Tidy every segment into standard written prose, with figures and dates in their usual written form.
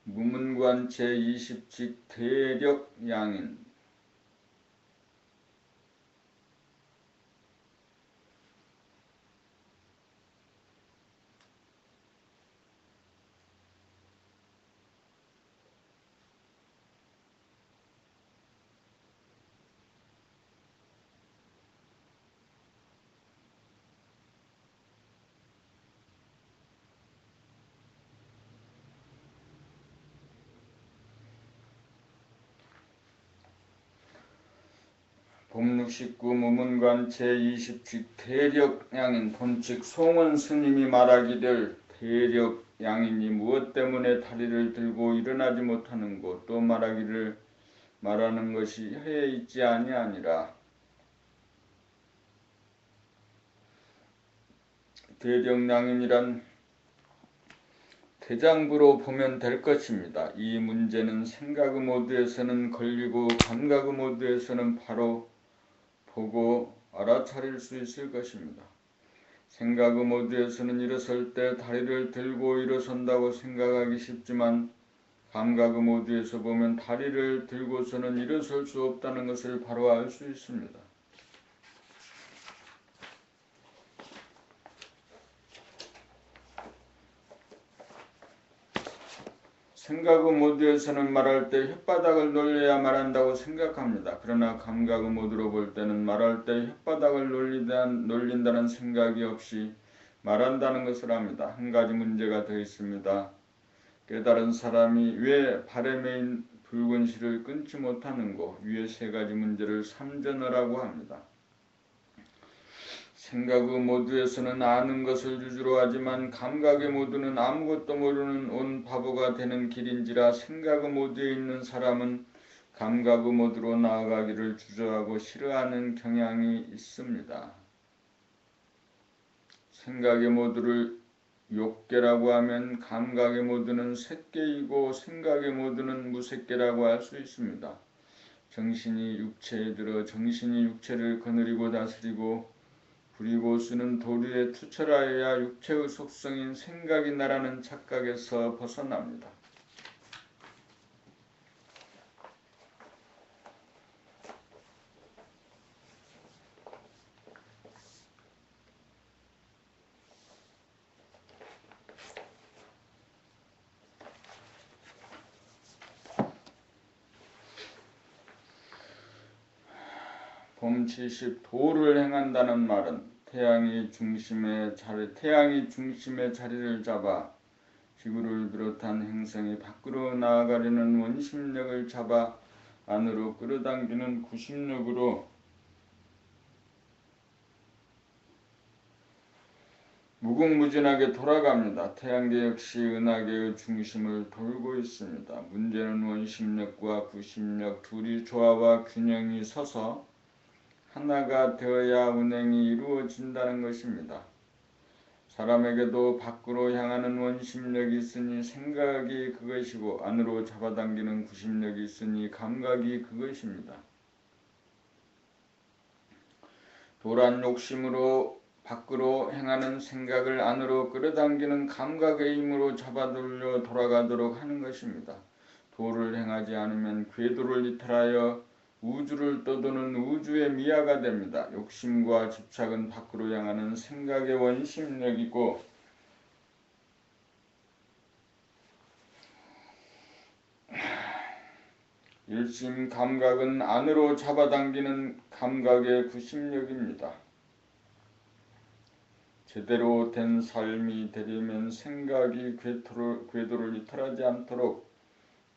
무문관 제20직 대력양인 봄69 무문관 제20직 대력양인 본칙 송원 스님이 말하기를 대력양인이 무엇 때문에 다리를 들고 일어나지 못하는고 또 말하기를 말하는 것이 혀에 있지 아니하니라. 대력양인이란 대장부로 보면 될 것입니다. 이 문제는 생각의 모드에서는 걸리고 감각의 모드에서는 바로 보고 알아차릴 수 있을 것입니다. 생각의 모드에서는 일어설 때 다리를 들고 일어선다고 생각하기 쉽지만 감각의 모드에서 보면 다리를 들고서는 일어설 수 없다는 것을 바로 알 수 있습니다. 생각의 모드에서는 말할 때 혓바닥을 놀려야 말한다고 생각합니다. 그러나 감각의 모드로 볼 때는 말할 때 혓바닥을 놀린다는 생각이 없이 말한다는 것을 압니다. 한 가지 문제가 더 있습니다. 깨달은 사람이 왜 발에 매인 붉은 실을 끊지 못하는고 위에 세 가지 문제를 삼전어라고 합니다. 생각의 모드에서는 아는 것을 유주로 하지만 감각의 모드는 아무것도 모르는 온 바보가 되는 길인지라 생각의 모드에 있는 사람은 감각의 모드로 나아가기를 주저하고 싫어하는 경향이 있습니다. 생각의 모드를 욕계라고 하면 감각의 모드는 색계이고 생각의 모드는 무색계라고 할 수 있습니다. 정신이 육체에 들어 정신이 육체를 거느리고 다스리고 부리고 쓰는 도리에 투철하여야 육체의 속성인 생각이 나라는 착각에서 벗어납니다. 봄 70 도를 행한다는 말은 태양이 중심의 자리를 잡아 지구를 비롯한 행성이 밖으로 나아가려는 원심력을 잡아 안으로 끌어당기는 구심력으로 무궁무진하게 돌아갑니다. 태양계 역시 은하계의 중심을 돌고 있습니다. 문제는 원심력과 구심력 둘이 조화와 균형이 서서 하나가 되어야 운행이 이루어진다는 것입니다. 사람에게도 밖으로 향하는 원심력이 있으니 생각이 그것이고 안으로 잡아당기는 구심력이 있으니 감각이 그것입니다. 도란 욕심으로 밖으로 행하는 생각을 안으로 끌어당기는 감각의 힘으로 잡아돌려 돌아가도록 하는 것입니다. 도를 행하지 않으면 궤도를 이탈하여 우주를 떠도는 우주의 미아가 됩니다. 욕심과 집착은 밖으로 향하는 생각의 원심력이고 일심 감각은 안으로 잡아당기는 감각의 구심력입니다. 제대로 된 삶이 되려면 생각이 궤도를 이탈하지 않도록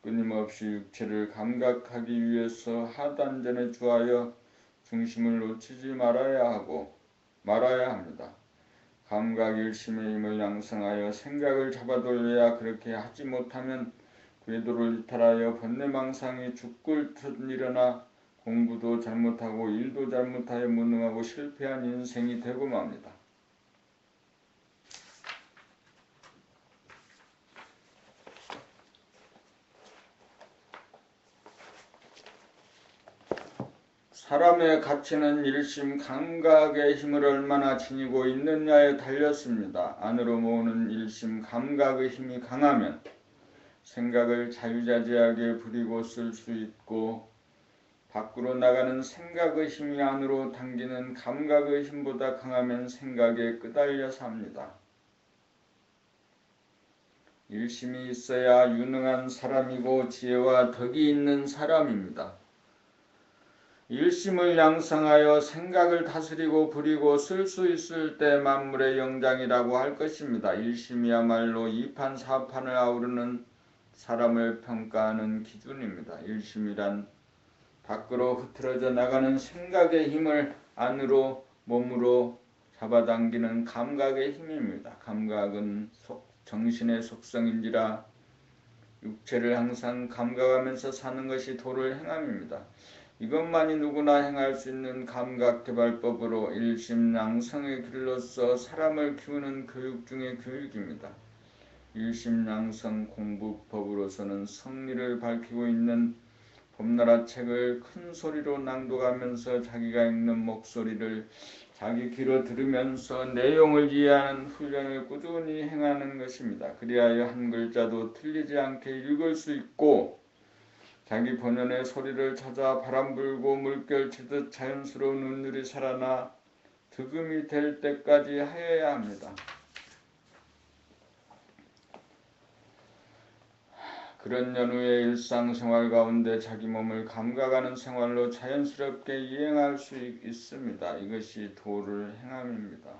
끊임없이 육체를 감각하기 위해서 하단전에 주하여 중심을 놓치지 말아야 합니다. 감각 일심의 힘을 양성하여 생각을 잡아돌려야 그렇게 하지 못하면 궤도를 이탈하여 번뇌망상이 죽꿀듯 일어나 공부도 잘못하고 일도 잘못하여 무능하고 실패한 인생이 되고 맙니다. 사람의 가치는 일심 감각의 힘을 얼마나 지니고 있느냐에 달렸습니다. 안으로 모으는 일심 감각의 힘이 강하면 생각을 자유자재하게 부리고 쓸 수 있고 밖으로 나가는 생각의 힘이 안으로 당기는 감각의 힘보다 강하면 생각에 끄달려서 합니다. 일심이 있어야 유능한 사람이고 지혜와 덕이 있는 사람입니다. 일심을 양성하여 생각을 다스리고 부리고 쓸 수 있을 때 만물의 영장이라고 할 것입니다. 일심이야말로 이판사판을 아우르는 사람을 평가하는 기준입니다. 일심이란 밖으로 흐트러져 나가는 생각의 힘을 안으로 몸으로 잡아당기는 감각의 힘입니다. 감각은 정신의 속성인지라 육체를 항상 감각하면서 사는 것이 도를 행함입니다. 이것만이 누구나 행할 수 있는 감각개발법으로 일심양성의 길로서 사람을 키우는 교육 중의 교육입니다. 일심양성 공부법으로서는 성리를 밝히고 있는 봄나라 책을 큰 소리로 낭독하면서 자기가 읽는 목소리를 자기 귀로 들으면서 내용을 이해하는 훈련을 꾸준히 행하는 것입니다. 그리하여 한 글자도 틀리지 않게 읽을 수 있고 자기 본연의 소리를 찾아 바람 불고 물결 치듯 자연스러운 운율이 살아나 득음이 될 때까지 하여야 합니다. 그런 연후의 일상생활 가운데 자기 몸을 감각하는 생활로 자연스럽게 이행할 수 있습니다. 이것이 도를 행함입니다.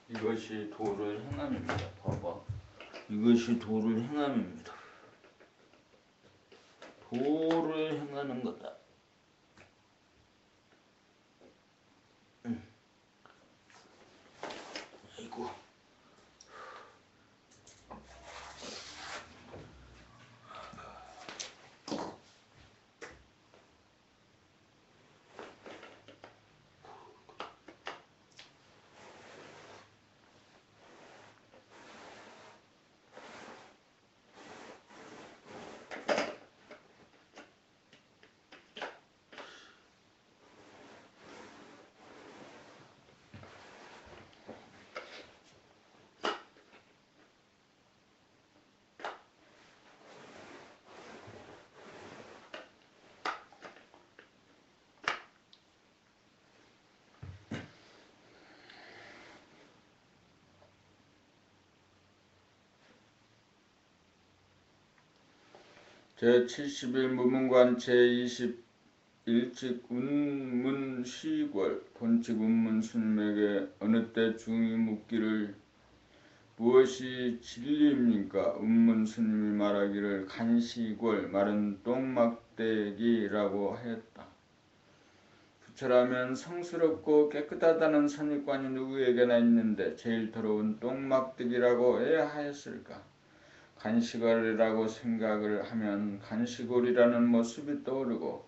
이것이 도를 행함입니다. 봐봐. 이것이 도를 행함입니다. 도를 행하는 거다. 아이고. 제71 무문관 제21칙 운문시골 본칙 운문 스님에게 어느 때 중이 묻기를 무엇이 진리입니까? 운문 스님이 말하기를 간시골 말은 똥막대기라고 하였다. 부처라면 성스럽고 깨끗하다는 선입관이 누구에게나 있는데 제일 더러운 똥막대기라고 왜 하였을까? 간시골이라고 생각을 하면 간시골이라는 모습이 떠오르고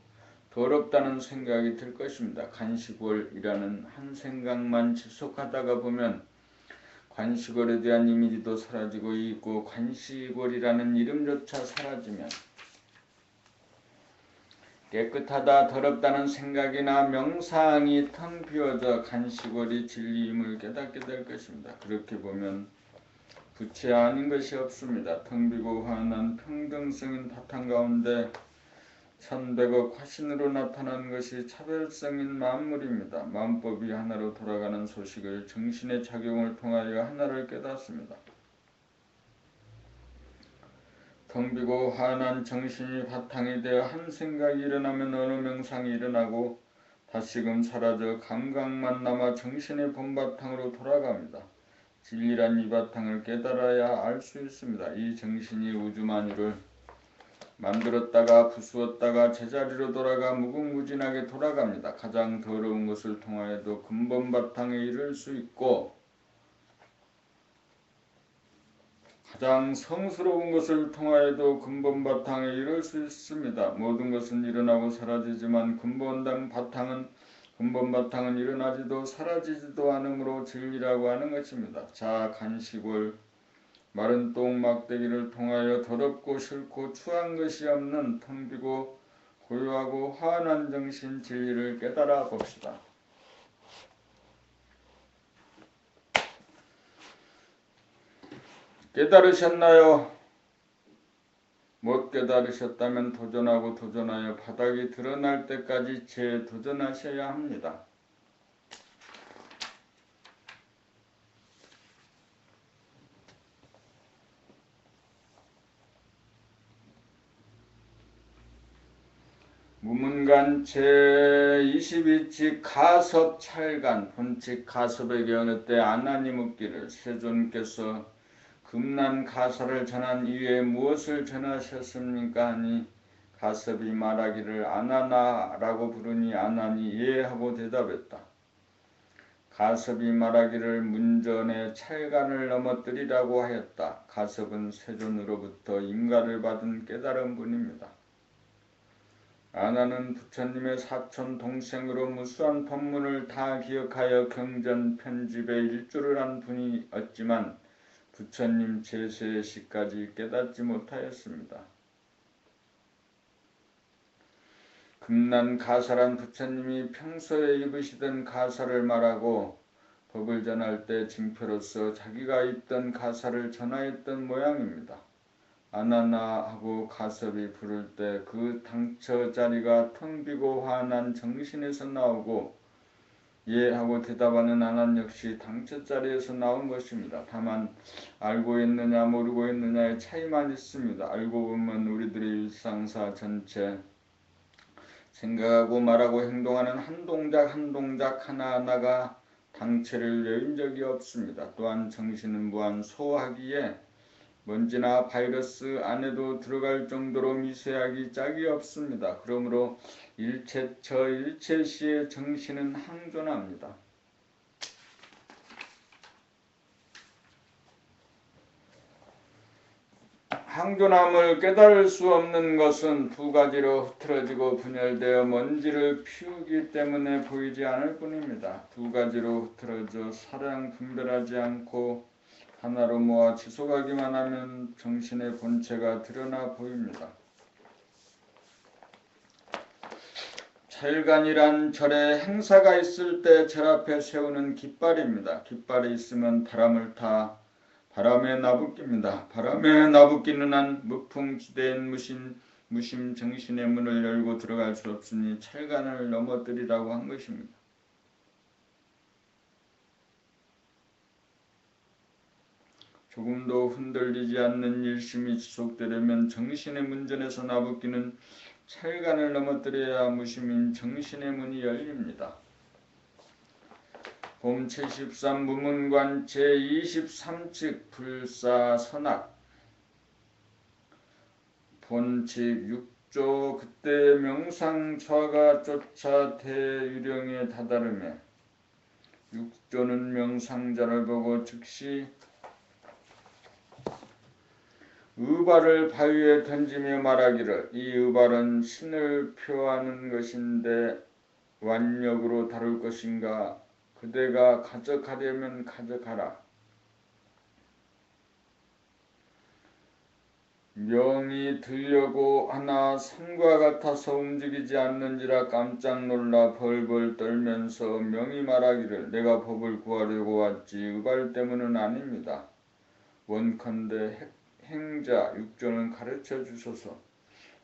더럽다는 생각이 들 것입니다. 간시골이라는 한 생각만 지속하다가 보면 관시골에 대한 이미지도 사라지고 있고 관시골이라는 이름조차 사라지면 깨끗하다 더럽다는 생각이나 명상이 텅 비어져 간시골이 진리임을 깨닫게 될 것입니다. 그렇게 보면 부채 아닌 것이 없습니다. 텅 비고 환한 평등성인 바탕 가운데 천백억 화신으로 나타난 것이 차별성인 만물입니다. 만법이 하나로 돌아가는 소식을 정신의 작용을 통하여 하나를 깨닫습니다. 텅 비고 환한 정신이 바탕이 되어 한 생각이 일어나면 어느 명상이 일어나고 다시금 사라져 감각만 남아 정신의 본바탕으로 돌아갑니다. 진리란 이 바탕을 깨달아야 알 수 있습니다. 이 정신이 우주만유를 만들었다가 부수었다가 제자리로 돌아가 무궁무진하게 돌아갑니다. 가장 더러운 것을 통하여도 근본 바탕에 이를 수 있고 가장 성스러운 것을 통하여도 근본 바탕에 이를 수 있습니다. 모든 것은 일어나고 사라지지만 근본 바탕은 일어나지도 사라지지도 않으므로 진리라고 하는 것입니다. 자 간시골 마른 똥 막대기를 통하여 더럽고 싫고 추한 것이 없는 텅 비고 고요하고 환한 정신 진리를 깨달아 봅시다. 깨달으셨나요? 못 깨달으셨다면 도전하고 도전하여 바닥이 드러날 때까지 재도전하셔야 합니다. 무문관 제22칙 가섭 찰간 본칙 가섭에게 어느 때 아나니 묻기를 세존께서 금난 가사를 전한 이후에 무엇을 전하셨습니까? 하니 가섭이 말하기를 아나나라고 부르니 아나니 예 하고 대답했다. 가섭이 말하기를 문전에 찰간을 넘어뜨리라고 하였다. 가섭은 세존으로부터 인가를 받은 깨달은 분입니다. 아나는 부처님의 사촌 동생으로 무수한 법문을 다 기억하여 경전 편집에 일조를 한 분이었지만 부처님 제세 시까지 깨닫지 못하였습니다. 금난 가사란 부처님이 평소에 입으시던 가사를 말하고 법을 전할 때 징표로서 자기가 입던 가사를 전하였던 모양입니다. 아나나 하고 가섭이 부를 때 그 당처 자리가 텅 비고 환한 정신에서 나오고 예 하고 대답하는 아난 역시 당처 자리에서 나온 것입니다. 다만 알고 있느냐 모르고 있느냐의 차이만 있습니다. 알고 보면 우리들의 일상사 전체 생각하고 말하고 행동하는 한 동작 한 동작 하나하나가 당체를 여인 적이 없습니다. 또한 정신은 무한 소하기에 먼지나 바이러스 안에도 들어갈 정도로 미세하기 짝이 없습니다. 그러므로 일체처 일체시의 정신은 항존합니다. 항존함을 깨달을 수 없는 것은 두 가지로 흐트러지고 분열되어 먼지를 피우기 때문에 보이지 않을 뿐입니다. 두 가지로 흐트러져 사량 분별하지 않고 하나로 모아 지속하기만 하면 정신의 본체가 드러나 보입니다. 찰간이란 절에 행사가 있을 때 절 앞에 세우는 깃발입니다. 깃발이 있으면 바람을 타 바람에 나부낍니다. 바람에 나부끼는 한 무풍지대인 무심 정신의 문을 열고 들어갈 수 없으니 찰간을 넘어뜨리라고 한 것입니다. 조금도 흔들리지 않는 일심이 지속되려면 정신의 문전에서 나부끼는 찰간을 넘어뜨려야 무심인 정신의 문이 열립니다. 봄 73 무문관 제23칙 불사선악 본칙 6조 그때 명상좌가 쫓아 대유령에 다다르며 6조는 명상자를 보고 즉시 의발을 바위에 던지며 말하기를 이 의발은 신을 표하는 것인데 완력으로 다룰 것인가 그대가 가져가려면 가져가라. 명이 들려고 하나 산과 같아서 움직이지 않는지라 깜짝 놀라 벌벌 떨면서 명이 말하기를 내가 법을 구하려고 왔지 의발 때문은 아닙니다. 원컨대 행자 6조는 가르쳐 주소서.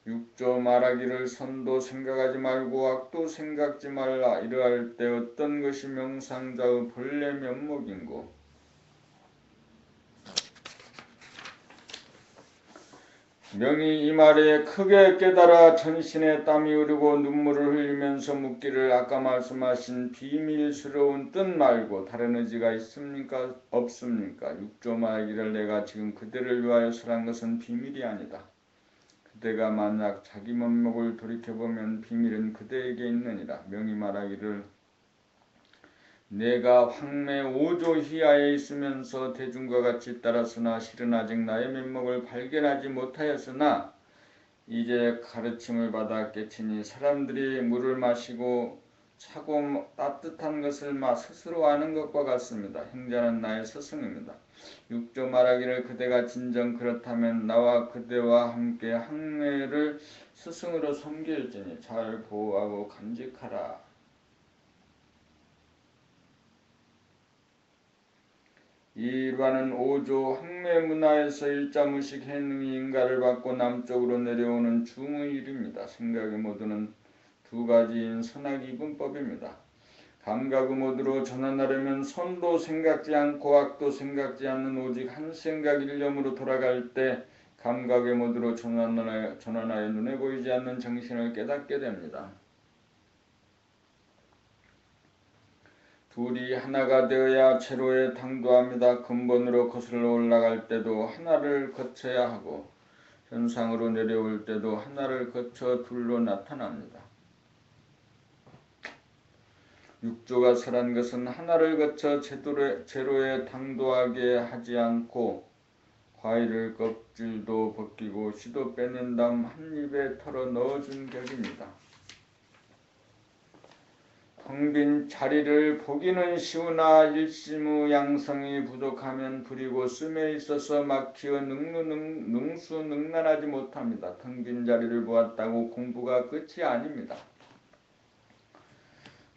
6조 말하기를 선도 생각하지 말고 악도 생각지 말라. 이러할 때 어떤 것이 명상자의 본래 면목인고 명이 이 말에 크게 깨달아 전신에 땀이 흐르고 눈물을 흘리면서 묻기를 아까 말씀하신 비밀스러운 뜻 말고 다른 의지가 있습니까? 없습니까? 6조 말하기를 내가 지금 그대를 위하여 설한 것은 비밀이 아니다. 그대가 만약 자기 면목을 돌이켜보면 비밀은 그대에게 있느니라. 명이 말하기를 내가 황매 5조 희하에 있으면서 대중과 같이 따랐으나 실은 아직 나의 면목을 발견하지 못하였으나 이제 가르침을 받아 깨치니 사람들이 물을 마시고 차고 따뜻한 것을 스스로 아는 것과 같습니다. 형제는 나의 스승입니다. 6조 말하기를 그대가 진정 그렇다면 나와 그대와 함께 항해를 스승으로 섬길지니 잘 보호하고 간직하라. 이 일화는 5조 항매 문화에서 일자무식 해능이 인가를 받고 남쪽으로 내려오는 중의 일입니다. 생각의 모두는 두 가지인 선악이분법입니다. 감각의 모두로 전환하려면 선도 생각지 않고 악도 생각지 않는 오직 한 생각 일념으로 돌아갈 때 감각의 모두로 전환하여 눈에 보이지 않는 정신을 깨닫게 됩니다. 둘이 하나가 되어야 제로에 당도합니다. 근본으로 거슬러 올라갈 때도 하나를 거쳐야 하고 현상으로 내려올 때도 하나를 거쳐 둘로 나타납니다. 육조가 설한 것은 하나를 거쳐 제로에 당도하게 하지 않고 과일을 껍질도 벗기고 씨도 빼낸 다음 한 입에 털어 넣어준 격입니다. 텅 빈 자리를 보기는 쉬우나 일심의 양성이 부족하면 부리고 씀에 있어서 막히어 능수능란하지 못합니다. 텅 빈 자리를 보았다고 공부가 끝이 아닙니다.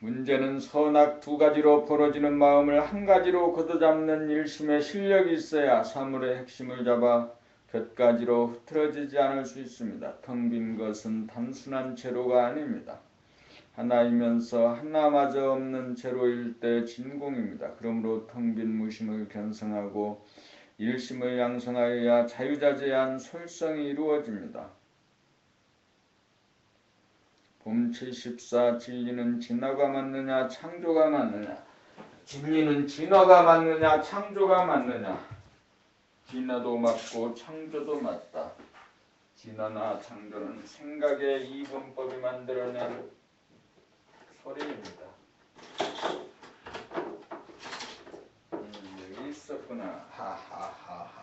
문제는 선악 두 가지로 벌어지는 마음을 한 가지로 걷어잡는 일심의 실력이 있어야 사물의 핵심을 잡아 곁가지로 흐트러지지 않을 수 있습니다. 텅 빈 것은 단순한 제로가 아닙니다. 하나이면서 하나마저 없는 제로일 때 진공입니다. 그러므로 텅 빈 무심을 견성하고 일심을 양성하여야 자유자재한 솔성이 이루어집니다. 봄 74 진리는 진화가 맞느냐 창조가 맞느냐. 진리는 진화가 맞느냐 창조가 맞느냐. 진화도 맞고 창조도 맞다. 진화나 창조는 생각의 이분법이 만들어낸 소리입니다. 여기 있었구나. 하하하하.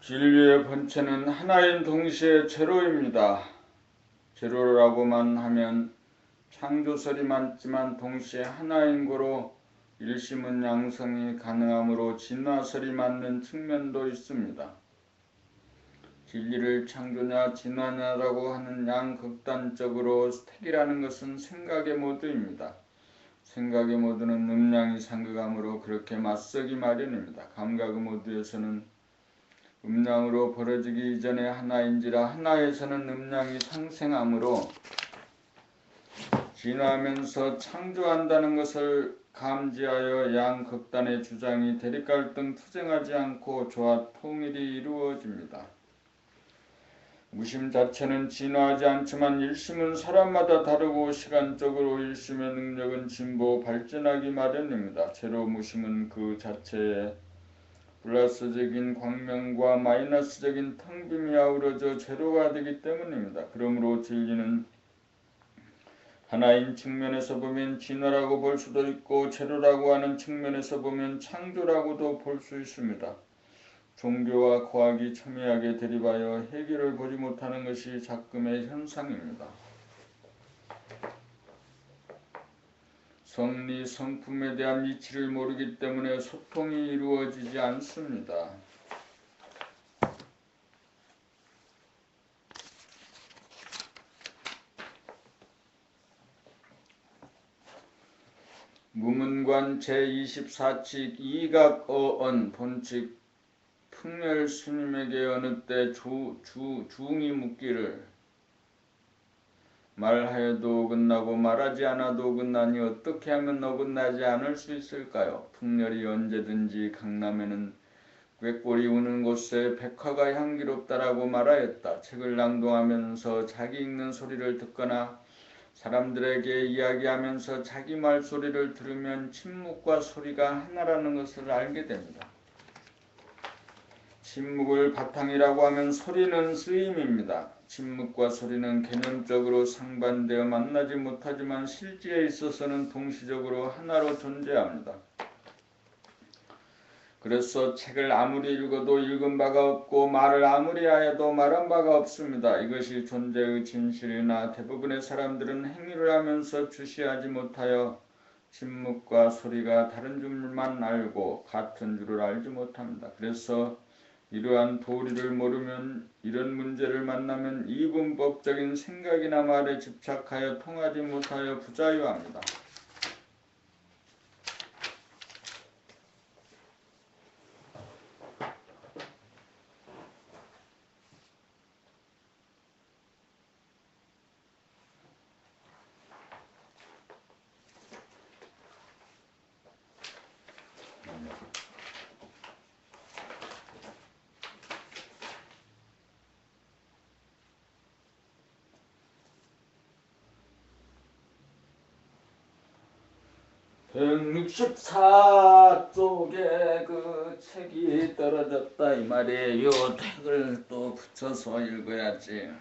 진리의 본체는 하나인 동시에 제로입니다. 제로라고만 하면 창조설이 많지만 동시에 하나인 고로 일심은 양성이 가능하므로 진화설이 맞는 측면도 있습니다. 진리를 창조냐 진화냐라고 하는 양극단적으로 택이라는 것은 생각의 모두입니다. 생각의 모두는 음양이 상극하므로 그렇게 맞서기 마련입니다. 감각의 모두에서는 음양으로 벌어지기 이전에 하나인지라 하나에서는 음양이 상생하므로 진화하면서 창조한다는 것을 감지하여 양극단의 주장이 대립갈등 투쟁하지 않고 조화 통일이 이루어집니다. 무심 자체는 진화하지 않지만 일심은 사람마다 다르고 시간적으로 일심의 능력은 진보 발전하기 마련입니다. 제로 무심은 그 자체에 플러스적인 광명과 마이너스적인 텅 빔이 아우러져 제로가 되기 때문입니다. 그러므로 진리는 하나인 측면에서 보면 진화라고 볼 수도 있고 제로라고 하는 측면에서 보면 창조라고도 볼 수 있습니다. 종교와 과학이 첨예하게 대립하여 해결을 보지 못하는 것이 작금의 현상입니다. 성리, 성품에 대한 이치를 모르기 때문에 소통이 이루어지지 않습니다. 문관 제24칙 이각어언 본칙 풍렬 스님에게 어느 때 중이 묻기를 말하여도 어긋나고 말하지 않아도 어긋나니 어떻게 하면 어긋나지 않을 수 있을까요? 풍렬이 언제든지 강남에는 꾀꼬리 우는 곳에 백화가 향기롭다라고 말하였다. 책을 낭독하면서 자기 읽는 소리를 듣거나 사람들에게 이야기하면서 자기 말소리를 들으면 침묵과 소리가 하나라는 것을 알게 됩니다. 침묵을 바탕이라고 하면 소리는 쓰임입니다. 침묵과 소리는 개념적으로 상반되어 만나지 못하지만 실제에 있어서는 동시적으로 하나로 존재합니다. 그래서 책을 아무리 읽어도 읽은 바가 없고 말을 아무리 하여도 말한 바가 없습니다. 이것이 존재의 진실이나 대부분의 사람들은 행위를 하면서 주시하지 못하여 침묵과 소리가 다른 줄만 알고 같은 줄을 알지 못합니다. 그래서 이러한 도리를 모르면 이런 문제를 만나면 이분법적인 생각이나 말에 집착하여 통하지 못하여 부자유합니다. (164쪽에) 그 책이 떨어졌다 이 말이에요. 책을 또 붙여서 읽어야지.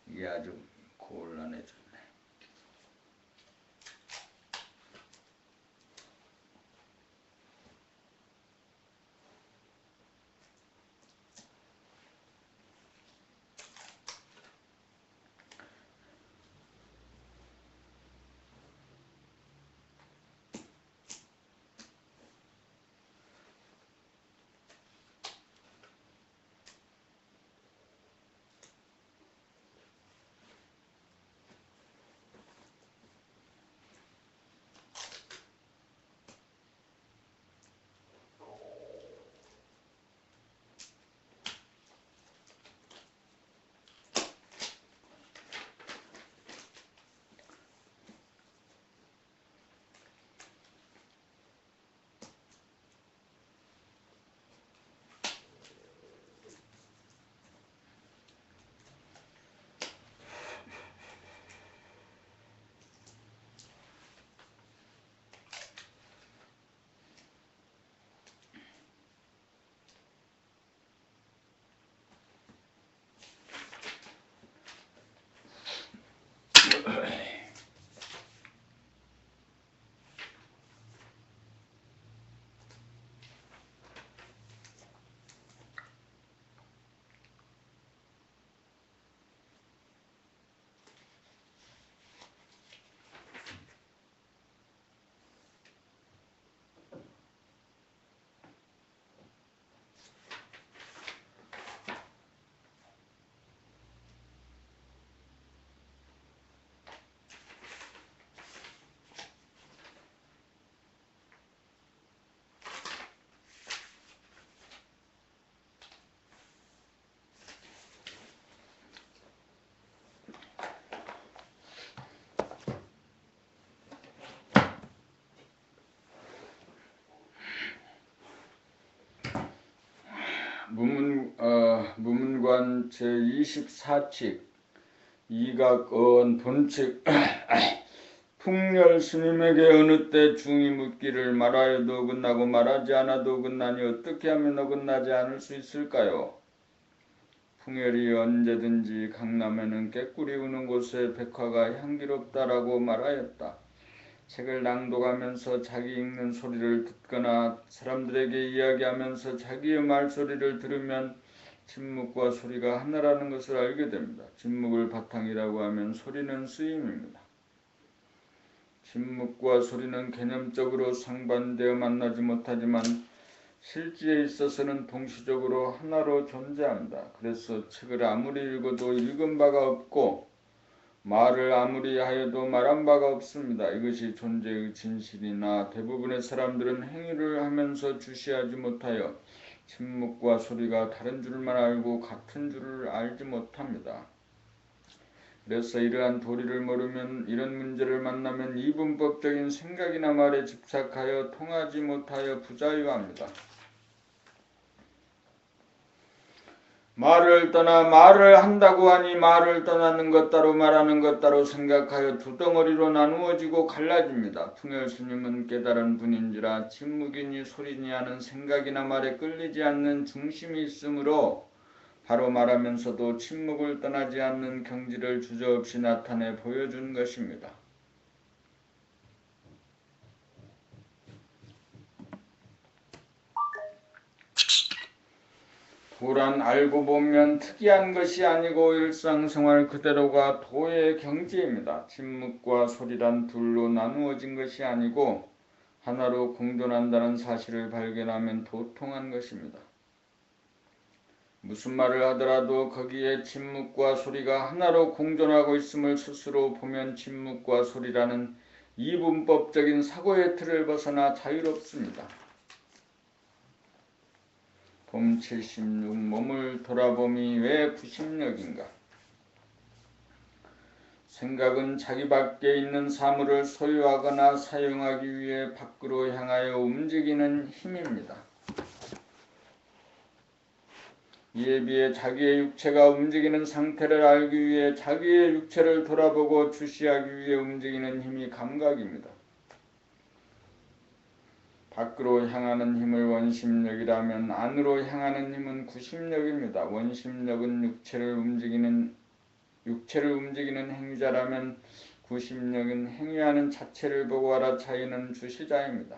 이게 아주 곤란해져. 무문관 제24칙 이각어언 본칙 풍렬 스님에게 어느 때 중이 묻기를 말하여도 어긋나고 말하지 않아도 어긋나니 어떻게 하면 어긋나지 않을 수 있을까요? 풍열이 언제든지 강남에는 꾀꼬리 우는 곳에 백화가 향기롭다라고 말하였다. 책을 낭독하면서 자기 읽는 소리를 듣거나 사람들에게 이야기하면서 자기의 말소리를 들으면 침묵과 소리가 하나라는 것을 알게 됩니다. 침묵을 바탕이라고 하면 소리는 쓰임입니다. 침묵과 소리는 개념적으로 상반되어 만나지 못하지만 실제에 있어서는 동시적으로 하나로 존재합니다. 그래서 책을 아무리 읽어도 읽은 바가 없고 말을 아무리 하여도 말한 바가 없습니다. 이것이 존재의 진실이나 대부분의 사람들은 행위를 하면서 주시하지 못하여 침묵과 소리가 다른 줄만 알고 같은 줄을 알지 못합니다. 그래서 이러한 도리를 모르면 이런 문제를 만나면 이분법적인 생각이나 말에 집착하여 통하지 못하여 부자유합니다. 말을 떠나 말을 한다고 하니 말을 떠나는 것 따로 말하는 것 따로 생각하여 두 덩어리로 나누어지고 갈라집니다. 풍열스님은 깨달은 분인지라 침묵이니 소리니 하는 생각이나 말에 끌리지 않는 중심이 있으므로 바로 말하면서도 침묵을 떠나지 않는 경지를 주저없이 나타내 보여준 것입니다. 도란 알고 보면 특이한 것이 아니고 일상생활 그대로가 도의 경지입니다. 침묵과 소리란 둘로 나누어진 것이 아니고 하나로 공존한다는 사실을 발견하면 도통한 것입니다. 무슨 말을 하더라도 거기에 침묵과 소리가 하나로 공존하고 있음을 스스로 보면 침묵과 소리라는 이분법적인 사고의 틀을 벗어나 자유롭습니다. 봄 76 몸을 돌아봄이 왜 90력인가? 생각은 자기 밖에 있는 사물을 소유하거나 사용하기 위해 밖으로 향하여 움직이는 힘입니다. 이에 비해 자기의 육체가 움직이는 상태를 알기 위해 자기의 육체를 돌아보고 주시하기 위해 움직이는 힘이 감각입니다. 밖으로 향하는 힘을 원심력이라면 안으로 향하는 힘은 구심력입니다. 원심력은 육체를 움직이는 행위자라면 구심력은 행위하는 자체를 보고 알아차리는 주시자입니다.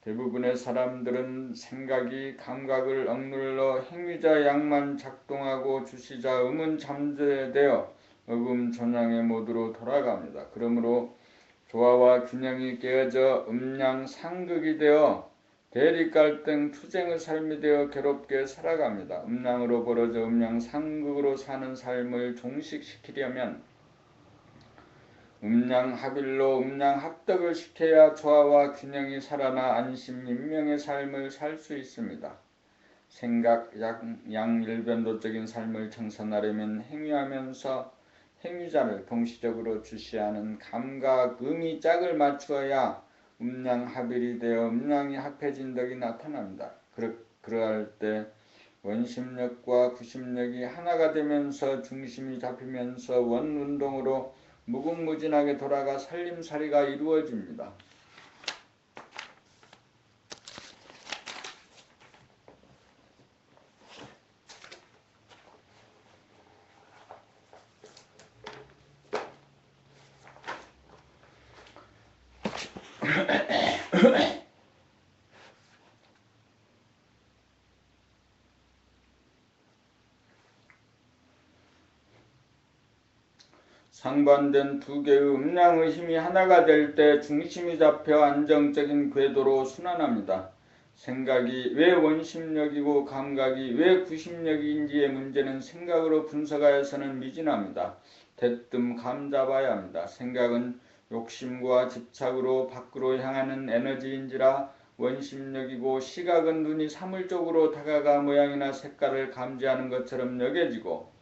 대부분의 사람들은 생각이 감각을 억눌러 행위자 양만 작동하고 주시자 음은 잠재되어 어금존양의 모드로 돌아갑니다. 그러므로 조화와 균형이 깨어져 음양상극이 되어 대립갈등 투쟁의 삶이 되어 괴롭게 살아갑니다. 음양으로 벌어져 음양상극으로 사는 삶을 종식시키려면 음양합일로 음양합덕을 시켜야 조화와 균형이 살아나 안심인명의 삶을 살 수 있습니다. 생각 양일변도적인 삶을 청산하려면 행위하면서 행위자를 동시적으로 주시하는 감각, 음이 짝을 맞추어야 음양합일이 되어 음양이 합해진 덕이 나타납니다. 그러할 때 원심력과 구심력이 하나가 되면서 중심이 잡히면서 원운동으로 무궁무진하게 돌아가 살림살이가 이루어집니다. 상반된 두 개의 음양의 힘이 하나가 될 때 중심이 잡혀 안정적인 궤도로 순환합니다. 생각이 왜 원심력이고 감각이 왜 구심력인지의 문제는 생각으로 분석하여서는 미진합니다. 대뜸 감잡아야 합니다. 생각은 욕심과 집착으로 밖으로 향하는 에너지인지라 원심력이고, 시각은 눈이 사물적으로 다가가 모양이나 색깔을 감지하는 것처럼 여겨지고,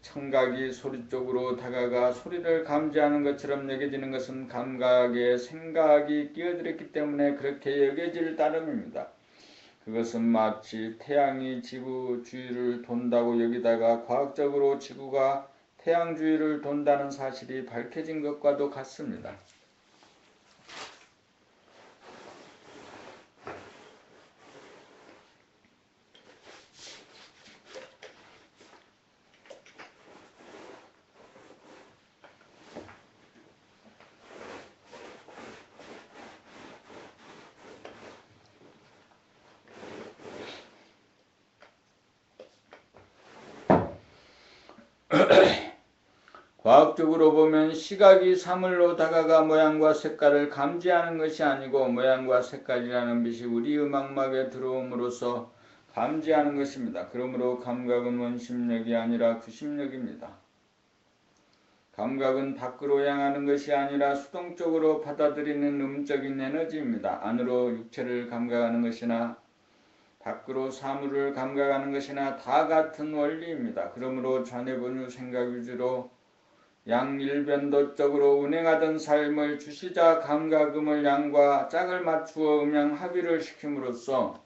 청각이 소리 쪽으로 다가가 소리를 감지하는 것처럼 여겨지는 것은 감각에 생각이 끼어들었기 때문에 그렇게 여겨질 따름입니다. 그것은 마치 태양이 지구 주위를 돈다고 여기다가 과학적으로 지구가 태양 주위를 돈다는 사실이 밝혀진 것과도 같습니다. 과학적으로 보면 시각이 사물로 다가가 모양과 색깔을 감지하는 것이 아니고, 모양과 색깔이라는 빛이 우리 망막에 들어옴으로써 감지하는 것입니다. 그러므로 감각은 원심력이 아니라 구심력입니다. 감각은 밖으로 향하는 것이 아니라 수동적으로 받아들이는 음적인 에너지입니다. 안으로 육체를 감각하는 것이나 밖으로 사물을 감각하는 것이나 다 같은 원리입니다. 그러므로 좌뇌분유 생각 위주로 양일변도적으로 운행하던 삶을 주시자 감각음을 양과 짝을 맞추어 음양 합의를 시킴으로써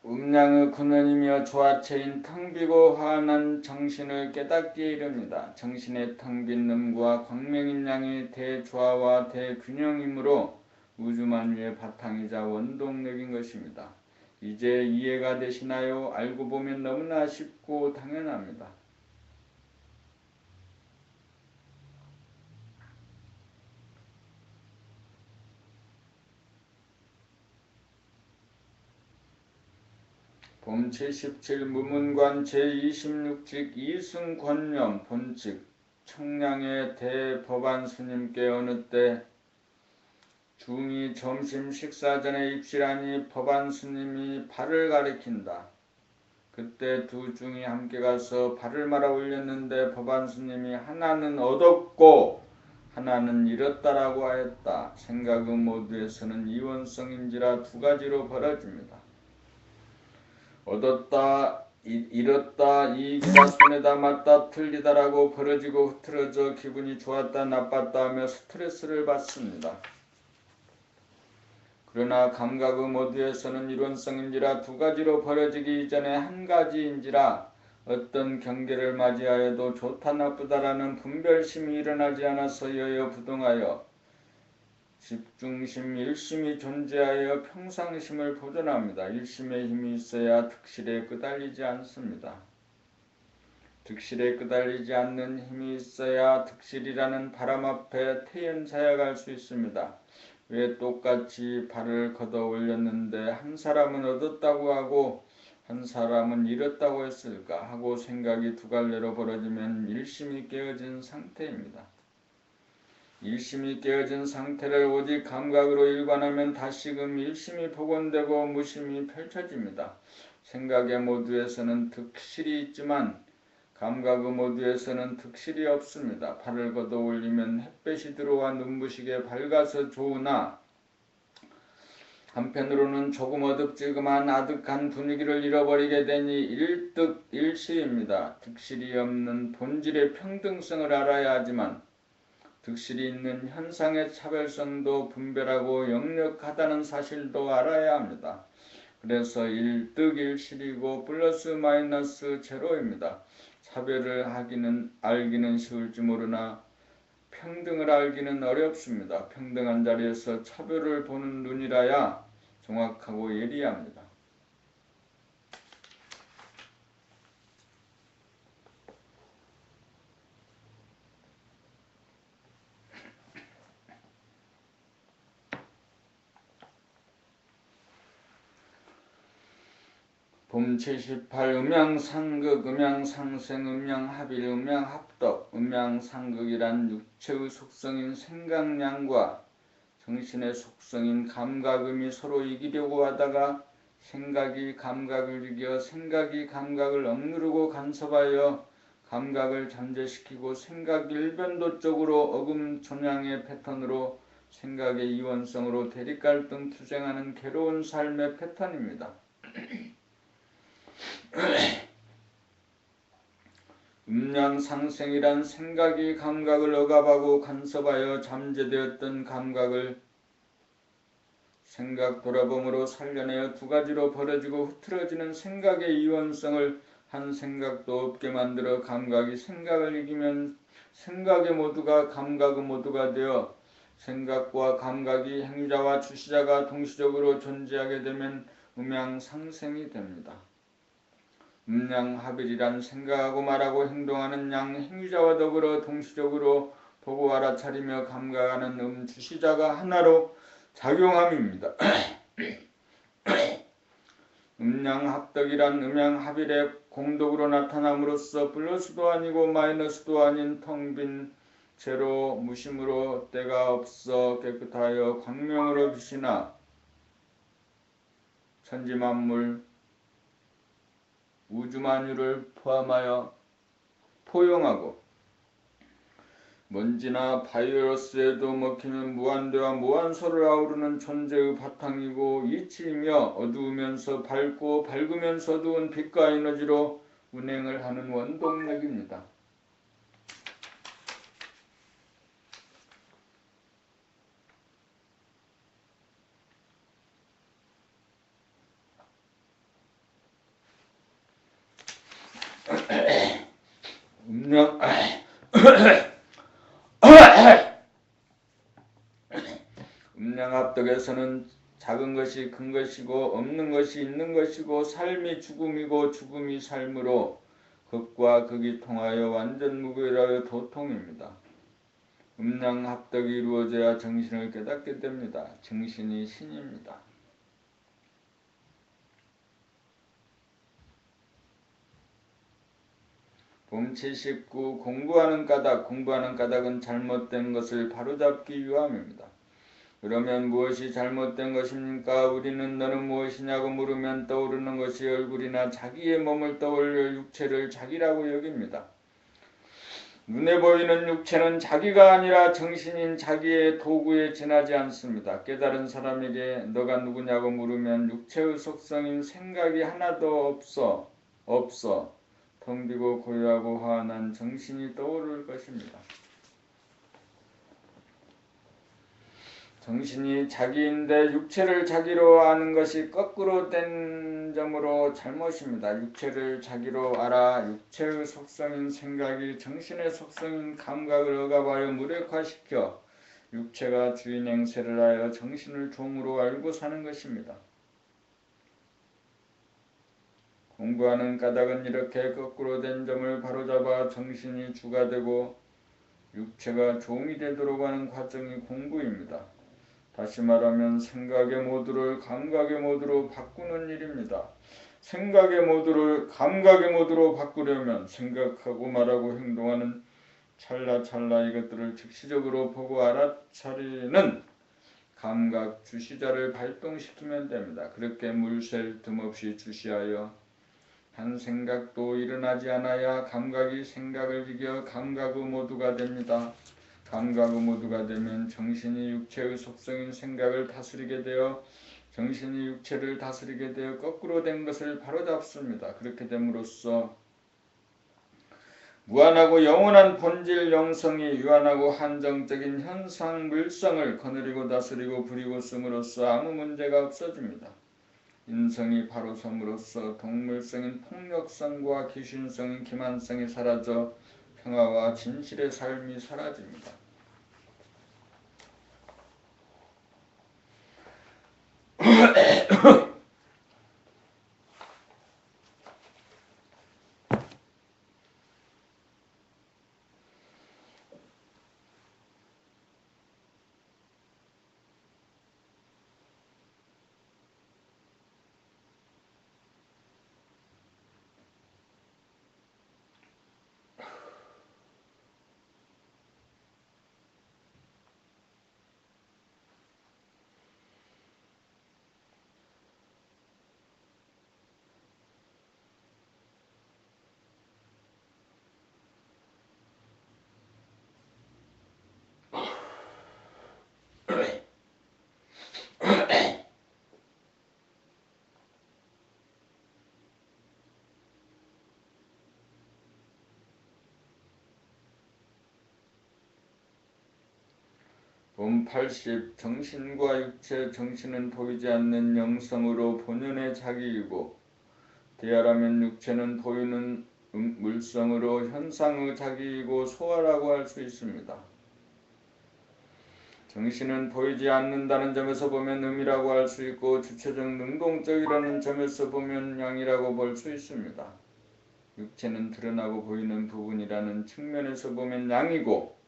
음양의 근원이며 조화체인 텅비고 환한 정신을 깨닫기에 이릅니다. 정신의 텅빈 음과 광명인 양의 대조화와 대균형이므로 우주만유의 바탕이자 원동력인 것입니다. 이제 이해가 되시나요? 알고 보면 너무나 쉽고 당연합니다. 봄 제17 무문관 제26직 이승권념 본칙 청량의 대법안 스님께 어느 때 중이 점심 식사 전에 입실하니 법안 스님이 발을 가리킨다. 그때 두 중이 함께 가서 발을 말아 올렸는데 법안 스님이 하나는 얻었고 하나는 잃었다라고 하였다. 생각의 모두에서는 이원성인지라 두 가지로 벌어집니다. 얻었다, 잃었다, 이익이다, 손해다, 맞다, 틀리다라고 벌어지고 흐트러져 기분이 좋았다, 나빴다 하며 스트레스를 받습니다. 그러나 감각의 모두에서는 이론성인지라 두 가지로 벌어지기 이전에 한 가지인지라 어떤 경계를 맞이하여도 좋다 나쁘다라는 분별심이 일어나지 않아서 여여부동하여 집중심, 일심이 존재하여 평상심을 보존합니다. 일심의 힘이 있어야 득실에 끄달리지 않습니다. 득실에 끄달리지 않는 힘이 있어야 득실이라는 바람 앞에 태연사약할 수 있습니다. 왜 똑같이 발을 걷어 올렸는데 한 사람은 얻었다고 하고 한 사람은 잃었다고 했을까 하고 생각이 두 갈래로 벌어지면 일심이 깨어진 상태입니다. 일심이 깨어진 상태를 오직 감각으로 일관하면 다시금 일심이 복원되고 무심이 펼쳐집니다. 생각의 모두에서는 득실이 있지만 감각의 모두에서는 득실이 없습니다. 발을 걷어 올리면 햇볕이 들어와 눈부시게 밝아서 좋으나 한편으로는 조금 어둡지만 아득한 분위기를 잃어버리게 되니 일득일실입니다. 득실이 없는 본질의 평등성을 알아야 하지만 득실이 있는 현상의 차별성도 분별하고 역력하다는 사실도 알아야 합니다. 그래서 일득일실이고 플러스 마이너스 제로입니다. 차별을 알기는 쉬울지 모르나 평등을 알기는 어렵습니다. 평등한 자리에서 차별을 보는 눈이라야 정확하고 예리합니다. 봄 78 음양상극, 음양상생, 음양합일, 음양합덕. 음양상극이란 육체의 속성인 생각량과 정신의 속성인 감각음이 서로 이기려고 하다가 생각이 감각을 이겨 생각이 감각을 억누르고 간섭하여 감각을 잠재시키고 생각 일변도적으로 어금존양의 패턴으로 생각의 이원성으로 대립갈등 투쟁하는 괴로운 삶의 패턴입니다. 음양상생이란 생각이 감각을 억압하고 간섭하여 잠재되었던 감각을 생각 돌아봄으로 살려내어 두 가지로 벌어지고 흐트러지는 생각의 이원성을 한 생각도 없게 만들어 감각이 생각을 이기면 생각의 모두가 감각의 모두가 되어 생각과 감각이 행위자와 주시자가 동시적으로 존재하게 되면 음양상생이 됩니다. 음양합일이란 생각하고 말하고 행동하는 양 행위자와 더불어 동시적으로 보고 알아차리며 감각하는 주시자가 하나로 작용함입니다. 음양합덕이란 음양합일의 공덕으로 나타남으로써 플러스도 아니고 마이너스도 아닌 텅 빈 제로 무심으로 때가 없어 깨끗하여 광명으로 빛이나 천지만물 우주만유를 포함하여 포용하고 먼지나 바이러스에도 먹히는 무한대와 무한소를 아우르는 존재의 바탕이고 이치이며 어두우면서 밝고 밝으면서 어두운 빛과 에너지로 운행을 하는 원동력입니다. 음양합덕에서는 작은 것이 큰 것이고 없는 것이 있는 것이고 삶이 죽음이고 죽음이 삶으로 극과 극이 통하여 완전 무결하여 도통입니다. 음양합덕이 이루어져야 정신을 깨닫게 됩니다. 정신이 신입니다. 봄 79 공부하는 까닭. 공부하는 까닭은 잘못된 것을 바로잡기 위함입니다. 그러면 무엇이 잘못된 것입니까? 우리는 너는 무엇이냐고 물으면 떠오르는 것이 얼굴이나 자기의 몸을 떠올려 육체를 자기라고 여깁니다. 눈에 보이는 육체는 자기가 아니라 정신인 자기의 도구에 지나지 않습니다. 깨달은 사람에게 너가 누구냐고 물으면 육체의 속성인 생각이 하나도 없어 텅 비고 고요하고 화한 정신이 떠오를 것입니다. 정신이 자기인데 육체를 자기로 아는 것이 거꾸로 된 점으로 잘못입니다. 육체를 자기로 알아 육체의 속성인 생각이 정신의 속성인 감각을 억압하여 무력화시켜 육체가 주인 행세를 하여 정신을 종으로 알고 사는 것입니다. 공부하는 까닭은 이렇게 거꾸로 된 점을 바로잡아 정신이 주가 되고 육체가 종이 되도록 하는 과정이 공부입니다. 다시 말하면 생각의 모드를 감각의 모드로 바꾸는 일입니다. 생각의 모드를 감각의 모드로 바꾸려면 생각하고 말하고 행동하는 찰나찰나 이것들을 즉시적으로 보고 알아차리는 감각 주시자를 발동시키면 됩니다. 그렇게 물샐 틈 없이 주시하여 한 생각도 일어나지 않아야 감각이 생각을 이겨 감각의 모두가 됩니다. 감각의 모두가 되면 정신이 육체의 속성인 생각을 다스리게 되어 정신이 육체를 다스리게 되어 거꾸로 된 것을 바로잡습니다. 그렇게 됨으로써 무한하고 영원한 본질 영성이 유한하고 한정적인 현상 물성을 거느리고 다스리고 부리고 씀으로써 아무 문제가 없어집니다. 인성이 바로 섬으로써 동물성인 폭력성과 귀신성인 기만성이 사라져 평화와 진실의 삶이 사라집니다. 봄 80 정신과 육체 정신은 보이지 않는 영성으로 본연의 자기이고 대하라면 육체는 보이는 물성으로 현상의 자기이고 소화라고 할 수 있습니다. 정신은 보이지 않는다는 점에서 보면 음이라고 할 수 있고 주체적 능동적이라는 점에서 보면 양이라고 볼 수 있습니다. 육체는 드러나고 보이는 부분이라는 측면에서 보면 양이고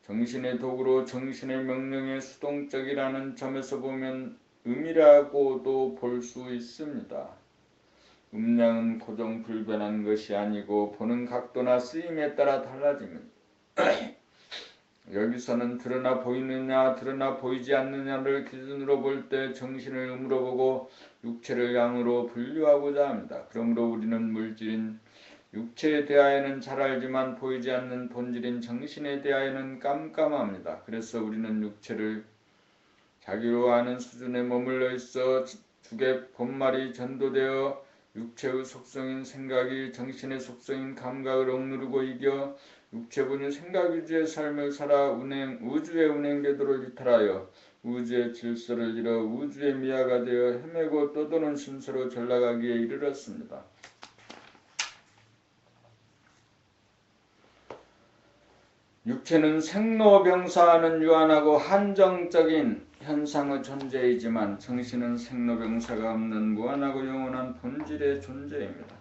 정신의 도구로 정신의 명령에 수동적이라는 점에서 보면 음이라고도 볼 수 있습니다. 음량은 고정불변한 것이 아니고 보는 각도나 쓰임에 따라 달라집니다. 여기서는 드러나 보이느냐 드러나 보이지 않느냐를 기준으로 볼 때 정신을 음으로 보고 육체를 양으로 분류하고자 합니다. 그러므로 우리는 물질인 육체에 대하여는 잘 알지만 보이지 않는 본질인 정신에 대하여는 깜깜합니다. 그래서 우리는 육체를 자기로 아는 수준에 머물러 있어 죽의 본말이 전도되어 육체의 속성인 생각이 정신의 속성인 감각을 억누르고 이겨 육체분이 생각 위주의 삶을 살아 우주의 운행궤도를 이탈하여 우주의 질서를 잃어 우주의 미아가 되어 헤매고 떠도는 신세로 전락하기에 이르렀습니다. 육체는 생로병사와는 유한하고 한정적인 현상의 존재이지만 정신은 생로병사가 없는 무한하고 영원한 본질의 존재입니다.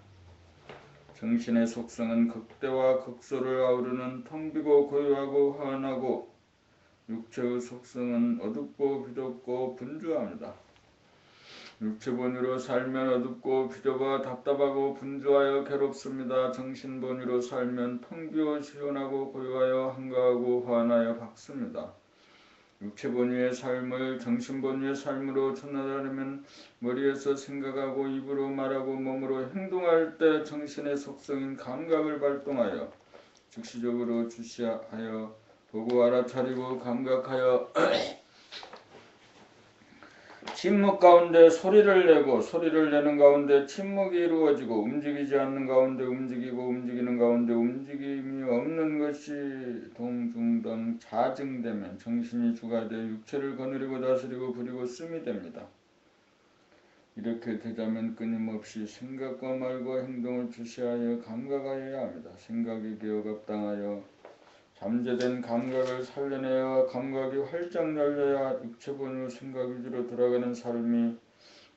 정신의 속성은 극대와 극소를 아우르는 텅 비고 고요하고 환하고 육체의 속성은 어둡고 비좁고 분주합니다. 육체 본위로 살면 어둡고 비좁아 답답하고 분주하여 괴롭습니다. 정신 본위로 살면 텅 비어 시원하고 고요하여 한가하고 환하여 밝습니다. 육체 본위의 삶을 정신 본위의 삶으로 전환하려면 머리에서 생각하고 입으로 말하고 몸으로 행동할 때 정신의 속성인 감각을 발동하여 즉시적으로 주시하여 보고 알아차리고 감각하여 침묵 가운데 소리를 내고 소리를 내는 가운데 침묵이 이루어지고 움직이지 않는 가운데 움직이고 움직이는 가운데 움직임이 없는 것이 동중동 자증되면 정신이 주가 되어 육체를 거느리고 다스리고 부리고 씀이 됩니다. 이렇게 되자면 끊임없이 생각과 말과 행동을 주시하여 감각하여야 합니다. 생각이 개혁합당하여 잠재된 감각을 살려내야 감각이 활짝 열려야 육체본유 생각 위주로 돌아가는 삶이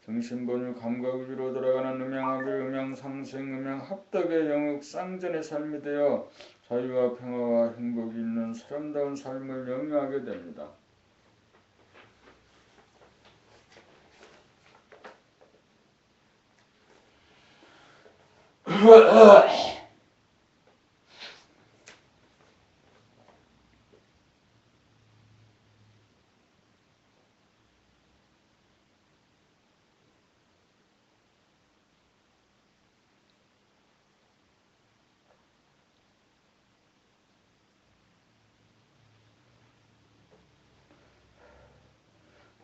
정신본유 감각 위주로 돌아가는 음양합의 음양상생 음양합덕의 영역 쌍전의 삶이 되어 자유와 평화와 행복이 있는 사람다운 삶을 영위하게 됩니다.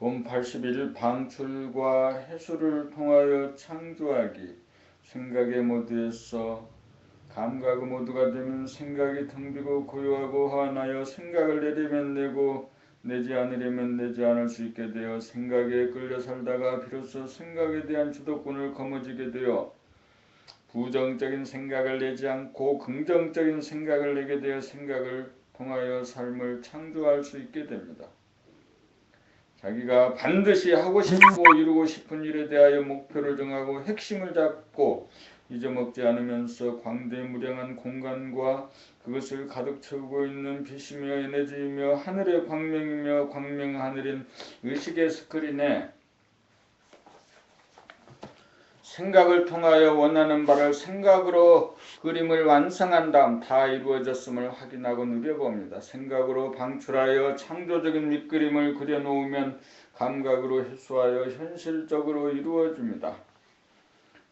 봄 81 방출과 해수를 통하여 창조하기 생각의 모두에서 감각의 모두가 되면 생각이 텅 비고 고요하고 환하여 생각을 내리면 내고 내지 않으려면 내지 않을 수 있게 되어 생각에 끌려 살다가 비로소 생각에 대한 주도권을 거머쥐게 되어 부정적인 생각을 내지 않고 긍정적인 생각을 내게 되어 생각을 통하여 삶을 창조할 수 있게 됩니다. 자기가 반드시 하고 싶고 이루고 싶은 일에 대하여 목표를 정하고 핵심을 잡고 잊어먹지 않으면서 광대무량한 공간과 그것을 가득 채우고 있는 빛이며 에너지이며 하늘의 광명이며 광명 하늘인 의식의 스크린에 생각을 통하여 원하는 바를 생각으로 그림을 완성한 다음 다 이루어졌음을 확인하고 누려봅니다. 생각으로 방출하여 창조적인 밑그림을 그려놓으면 감각으로 해소하여 현실적으로 이루어집니다.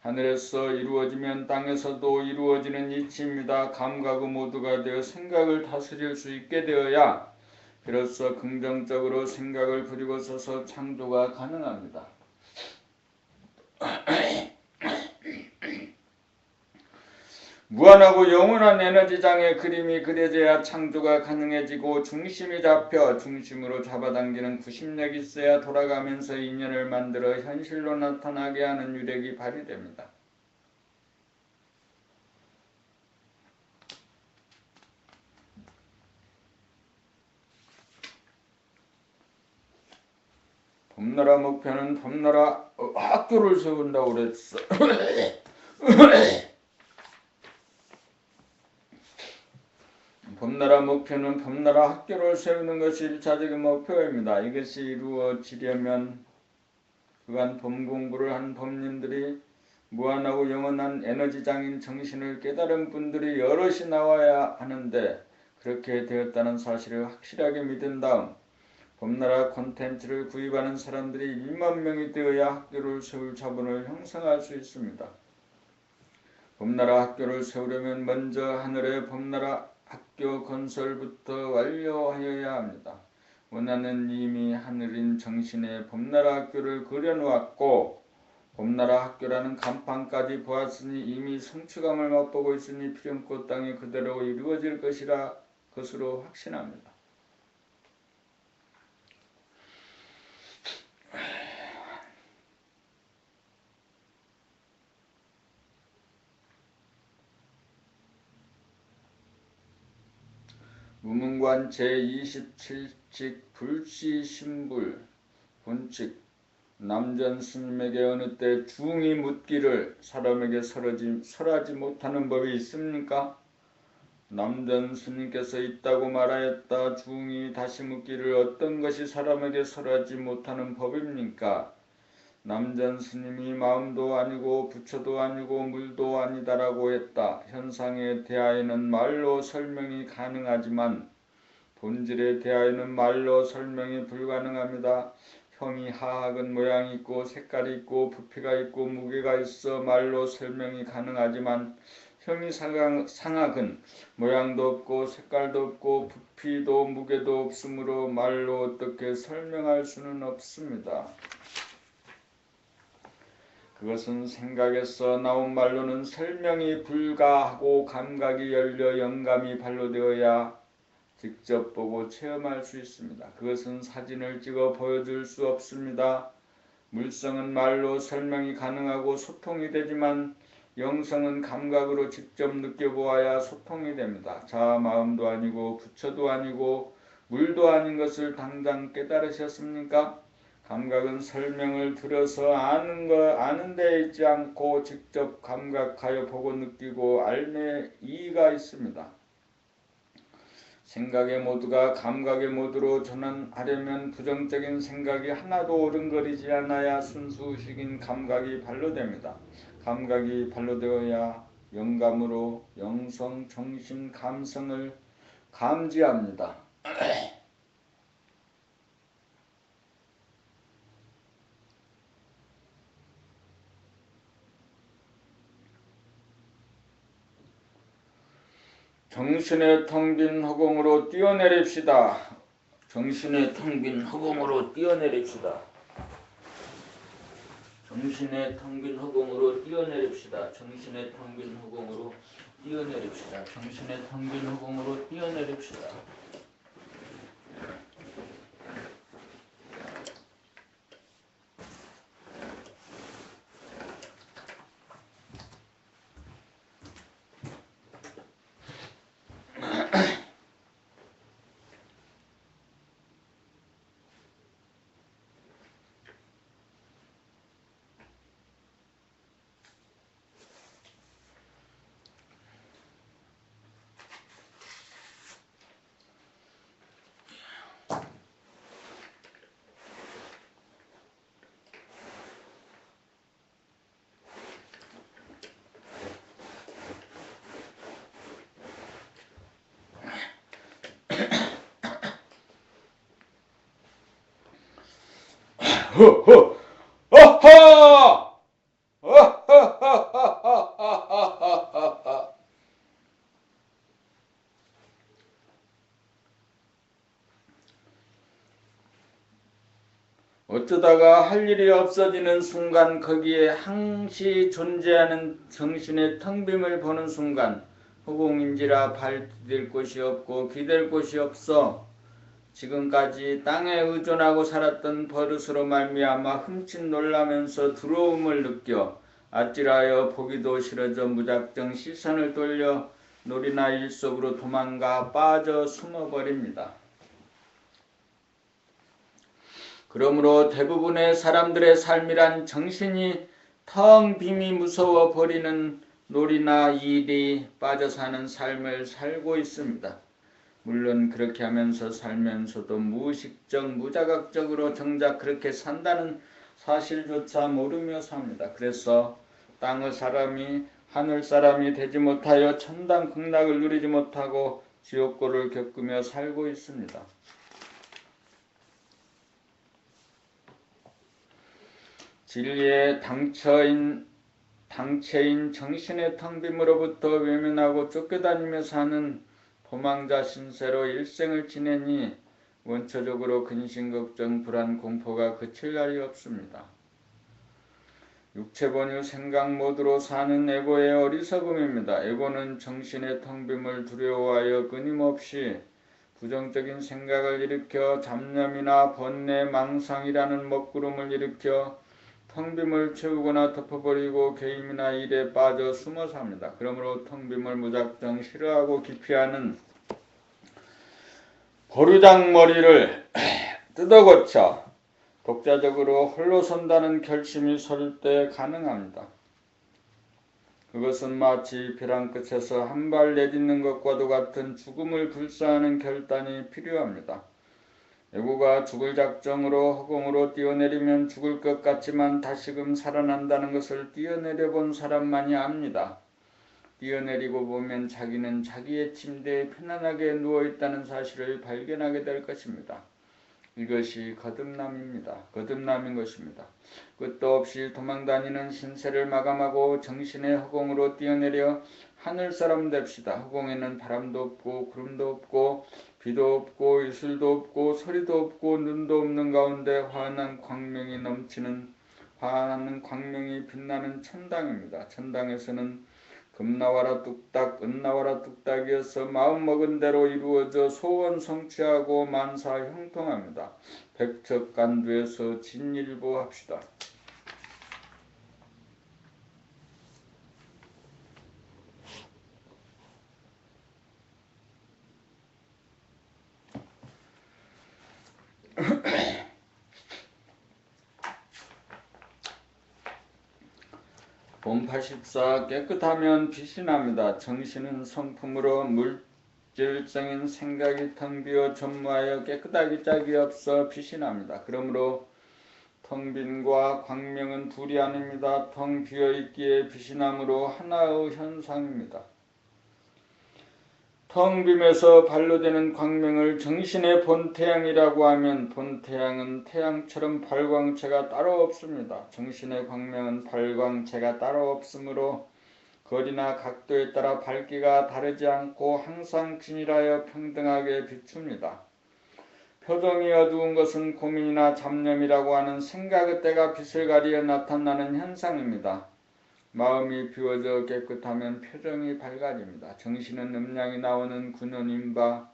하늘에서 이루어지면 땅에서도 이루어지는 이치입니다. 감각의 모두가 되어 생각을 다스릴 수 있게 되어야 비로소 긍정적으로 생각을 부리고 서서 창조가 가능합니다. 무한하고 영원한 에너지장의 그림이 그려져야 창조가 가능해지고 중심이 잡혀 중심으로 잡아당기는 구심력이 있어야 돌아가면서 인연을 만들어 현실로 나타나게 하는 유력이 발휘됩니다. 봄나라 목표는 봄나라 학교를 세운다고 그랬어. 봄나라 목표는 봄나라 학교를 세우는 것이 1차적인 목표입니다. 이것이 이루어지려면 그간 봄 공부를 한 봄님들이 무한하고 영원한 에너지장인 정신을 깨달은 분들이 여럿이 나와야 하는데 그렇게 되었다는 사실을 확실하게 믿은 다음 봄나라 콘텐츠를 구입하는 사람들이 2만 명이 되어야 학교를 세울 자본을 형성할 수 있습니다. 봄나라 학교를 세우려면 먼저 하늘의 봄나라 학교 건설부터 완료하여야 합니다. 원하는 이미 하늘인 정신의 봄나라 학교를 그려놓았고 봄나라 학교라는 간판까지 보았으니 이미 성취감을 맛보고 있으니 피령꽃 땅에 그대로 이루어질 것으로 확신합니다. 무문관 제27칙 불시신불 본칙 남전 스님에게 어느 때 중이 묻기를 사람에게 설하지 못하는 법이 있습니까? 남전 스님께서 있다고 말하였다. 중이 다시 묻기를 어떤 것이 사람에게 설하지 못하는 법입니까? 남전 스님이 마음도 아니고 부처도 아니고 물도 아니다라고 했다. 현상에 대하여는 말로 설명이 가능하지만 본질에 대하여는 말로 설명이 불가능합니다. 형이 하악은 모양이 있고 색깔이 있고 부피가 있고 무게가 있어 말로 설명이 가능하지만 형이 상악은 모양도 없고 색깔도 없고 부피도 무게도 없으므로 말로 어떻게 설명할 수는 없습니다. 그것은 생각에서 나온 말로는 설명이 불가하고 감각이 열려 영감이 발로되어야 직접 보고 체험할 수 있습니다. 그것은 사진을 찍어 보여줄 수 없습니다. 물성은 말로 설명이 가능하고 소통이 되지만 영성은 감각으로 직접 느껴보아야 소통이 됩니다. 자아 마음도 아니고 부처도 아니고 물도 아닌 것을 당장 깨달으셨습니까? 감각은 설명을 들어서 아는 데 있지 않고 직접 감각하여 보고 느끼고 알매 이의가 있습니다. 생각의 모두가 감각의 모두로 전환하려면 부정적인 생각이 하나도 어른거리지 않아야 순수의식인 감각이 발로됩니다. 감각이 발로되어야 영감으로 영성, 정신, 감성을 감지합니다. 정신의 텅 빈 허공으로 뛰어내립시다. 정신의 텅 빈 허공으로 뛰어내립시다. 정신의 텅 빈 허공으로 뛰어내립시다. 정신의 텅 빈 허공으로 뛰어내립시다. 정신의 텅 빈 허공으로 뛰어내립시다. 허허! 어허! 어허허허허허허허! 어쩌다가 할 일이 없어지는 순간 거기에 항시 존재하는 정신의 텅 빔을 보는 순간 허공인지라 발 디딜 곳이 없고 기댈 곳이 없어 지금까지 땅에 의존하고 살았던 버릇으로 말미암아 흠칫 놀라면서 두려움을 느껴 아찔하여 보기도 싫어져 무작정 시선을 돌려 놀이나 일 속으로 도망가 빠져 숨어버립니다. 그러므로 대부분의 사람들의 삶이란 정신이 텅 빔이 무서워 버리는 놀이나 일이 빠져 사는 삶을 살고 있습니다. 물론 그렇게 하면서 살면서도 무의식적, 무자각적으로 정작 그렇게 산다는 사실조차 모르며 삽니다. 그래서 땅의 사람이 하늘 사람이 되지 못하여 천당 극락을 누리지 못하고 지옥고를 겪으며 살고 있습니다. 진리에 상체인 정신의 텅 빔으로부터 외면하고 쫓겨다니며 사는 도망자 신세로 일생을 지내니 원초적으로 근심, 걱정, 불안, 공포가 그칠 날이 없습니다. 육체 본유 생각 모드로 사는 에고의 어리석음입니다. 에고는 정신의 텅 빔을 두려워하여 끊임없이 부정적인 생각을 일으켜 잡념이나 번뇌, 망상이라는 먹구름을 일으켜 텅 빔을 채우거나 덮어버리고 게임이나 일에 빠져 숨어 삽니다. 그러므로 텅 빔을 무작정 싫어하고 기피하는 보르장머리를 뜯어고쳐 독자적으로 홀로 선다는 결심이 설 때 가능합니다. 그것은 마치 벼랑 끝에서 한 발 내딛는 것과도 같은 죽음을 불사하는 결단이 필요합니다. 에고가 죽을 작정으로 허공으로 뛰어내리면 죽을 것 같지만 다시금 살아난다는 것을 뛰어내려 본 사람만이 압니다. 뛰어내리고 보면 자기는 자기의 침대에 편안하게 누워있다는 사실을 발견하게 될 것입니다. 이것이 거듭남인 것입니다. 끝도 없이 도망다니는 신세를 마감하고 정신의 허공으로 뛰어내려 하늘사람 됩시다. 허공에는 바람도 없고 구름도 없고 비도 없고 이슬도 없고 소리도 없고 눈도 없는 가운데 환한 광명이 빛나는 천당입니다. 천당에서는 금나와라 뚝딱 은나와라 뚝딱이어서 마음먹은 대로 이루어져 소원 성취하고 만사 형통합니다. 백척간두에서 진일보합시다. 본 84 깨끗하면 빛이 납니다. 정신은 성품으로 물질적인 생각이 텅 비어 전무하여 깨끗하기 짝이 없어 빛이 납니다. 그러므로 텅 빈과 광명은 둘이 아닙니다. 텅 비어있기에 빛이 남으로 하나의 현상입니다. 텅 빔에서 발로되는 광명을 정신의 본태양이라고 하면 본태양은 태양처럼 발광체가 따로 없습니다. 정신의 광명은 발광체가 따로 없으므로 거리나 각도에 따라 밝기가 다르지 않고 항상 균일하여 평등하게 비춥니다. 표정이 어두운 것은 고민이나 잡념이라고 하는 생각의 때가 빛을 가리어 나타나는 현상입니다. 마음이 비워져 깨끗하면 표정이 밝아집니다. 정신은 음량이 나오는 근원인 바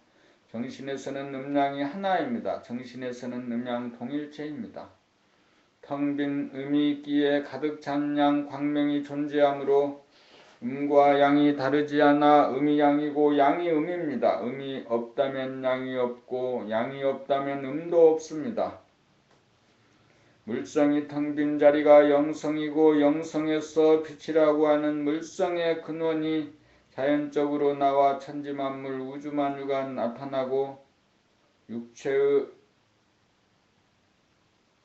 정신에서는 음량이 하나입니다. 정신에서는 음양 동일체입니다. 텅 빈 음이 있기에 가득 찬 양 광명이 존재하므로 음과 양이 다르지 않아 음이 양이고 양이 음입니다. 음이 없다면 양이 없고 양이 없다면 음도 없습니다. 물성이 텅 빈 자리가 영성이고 영성에서 빛이라고 하는 물성의 근원이 자연적으로 나와 천지만물 우주만유가 나타나고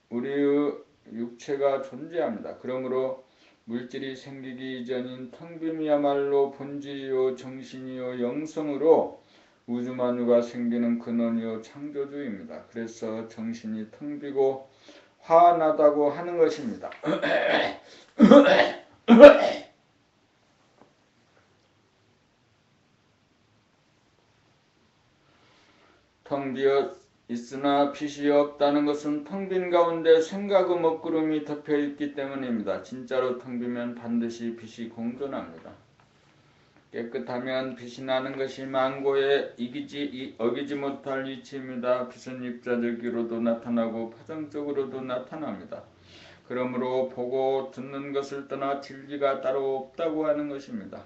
우리의 육체가 존재합니다. 그러므로 물질이 생기기 이전인 텅 빔이야말로 본질이요 정신이요 영성으로 우주만유가 생기는 근원이요 창조주입니다. 그래서 정신이 텅 비고 화나다고 하는 것입니다. 텅 비어 있으나 빛이 없다는 것은 텅 빈 가운데 생각의 먹구름이 덮여 있기 때문입니다. 진짜로 텅 비면 반드시 빛이 공존합니다. 깨끗하면 빛이 나는 것이 만고에 어기지 못할 이치입니다. 빛은 입자적으로도 나타나고 파정적으로도 나타납니다. 그러므로 보고 듣는 것을 떠나 진리가 따로 없다고 하는 것입니다.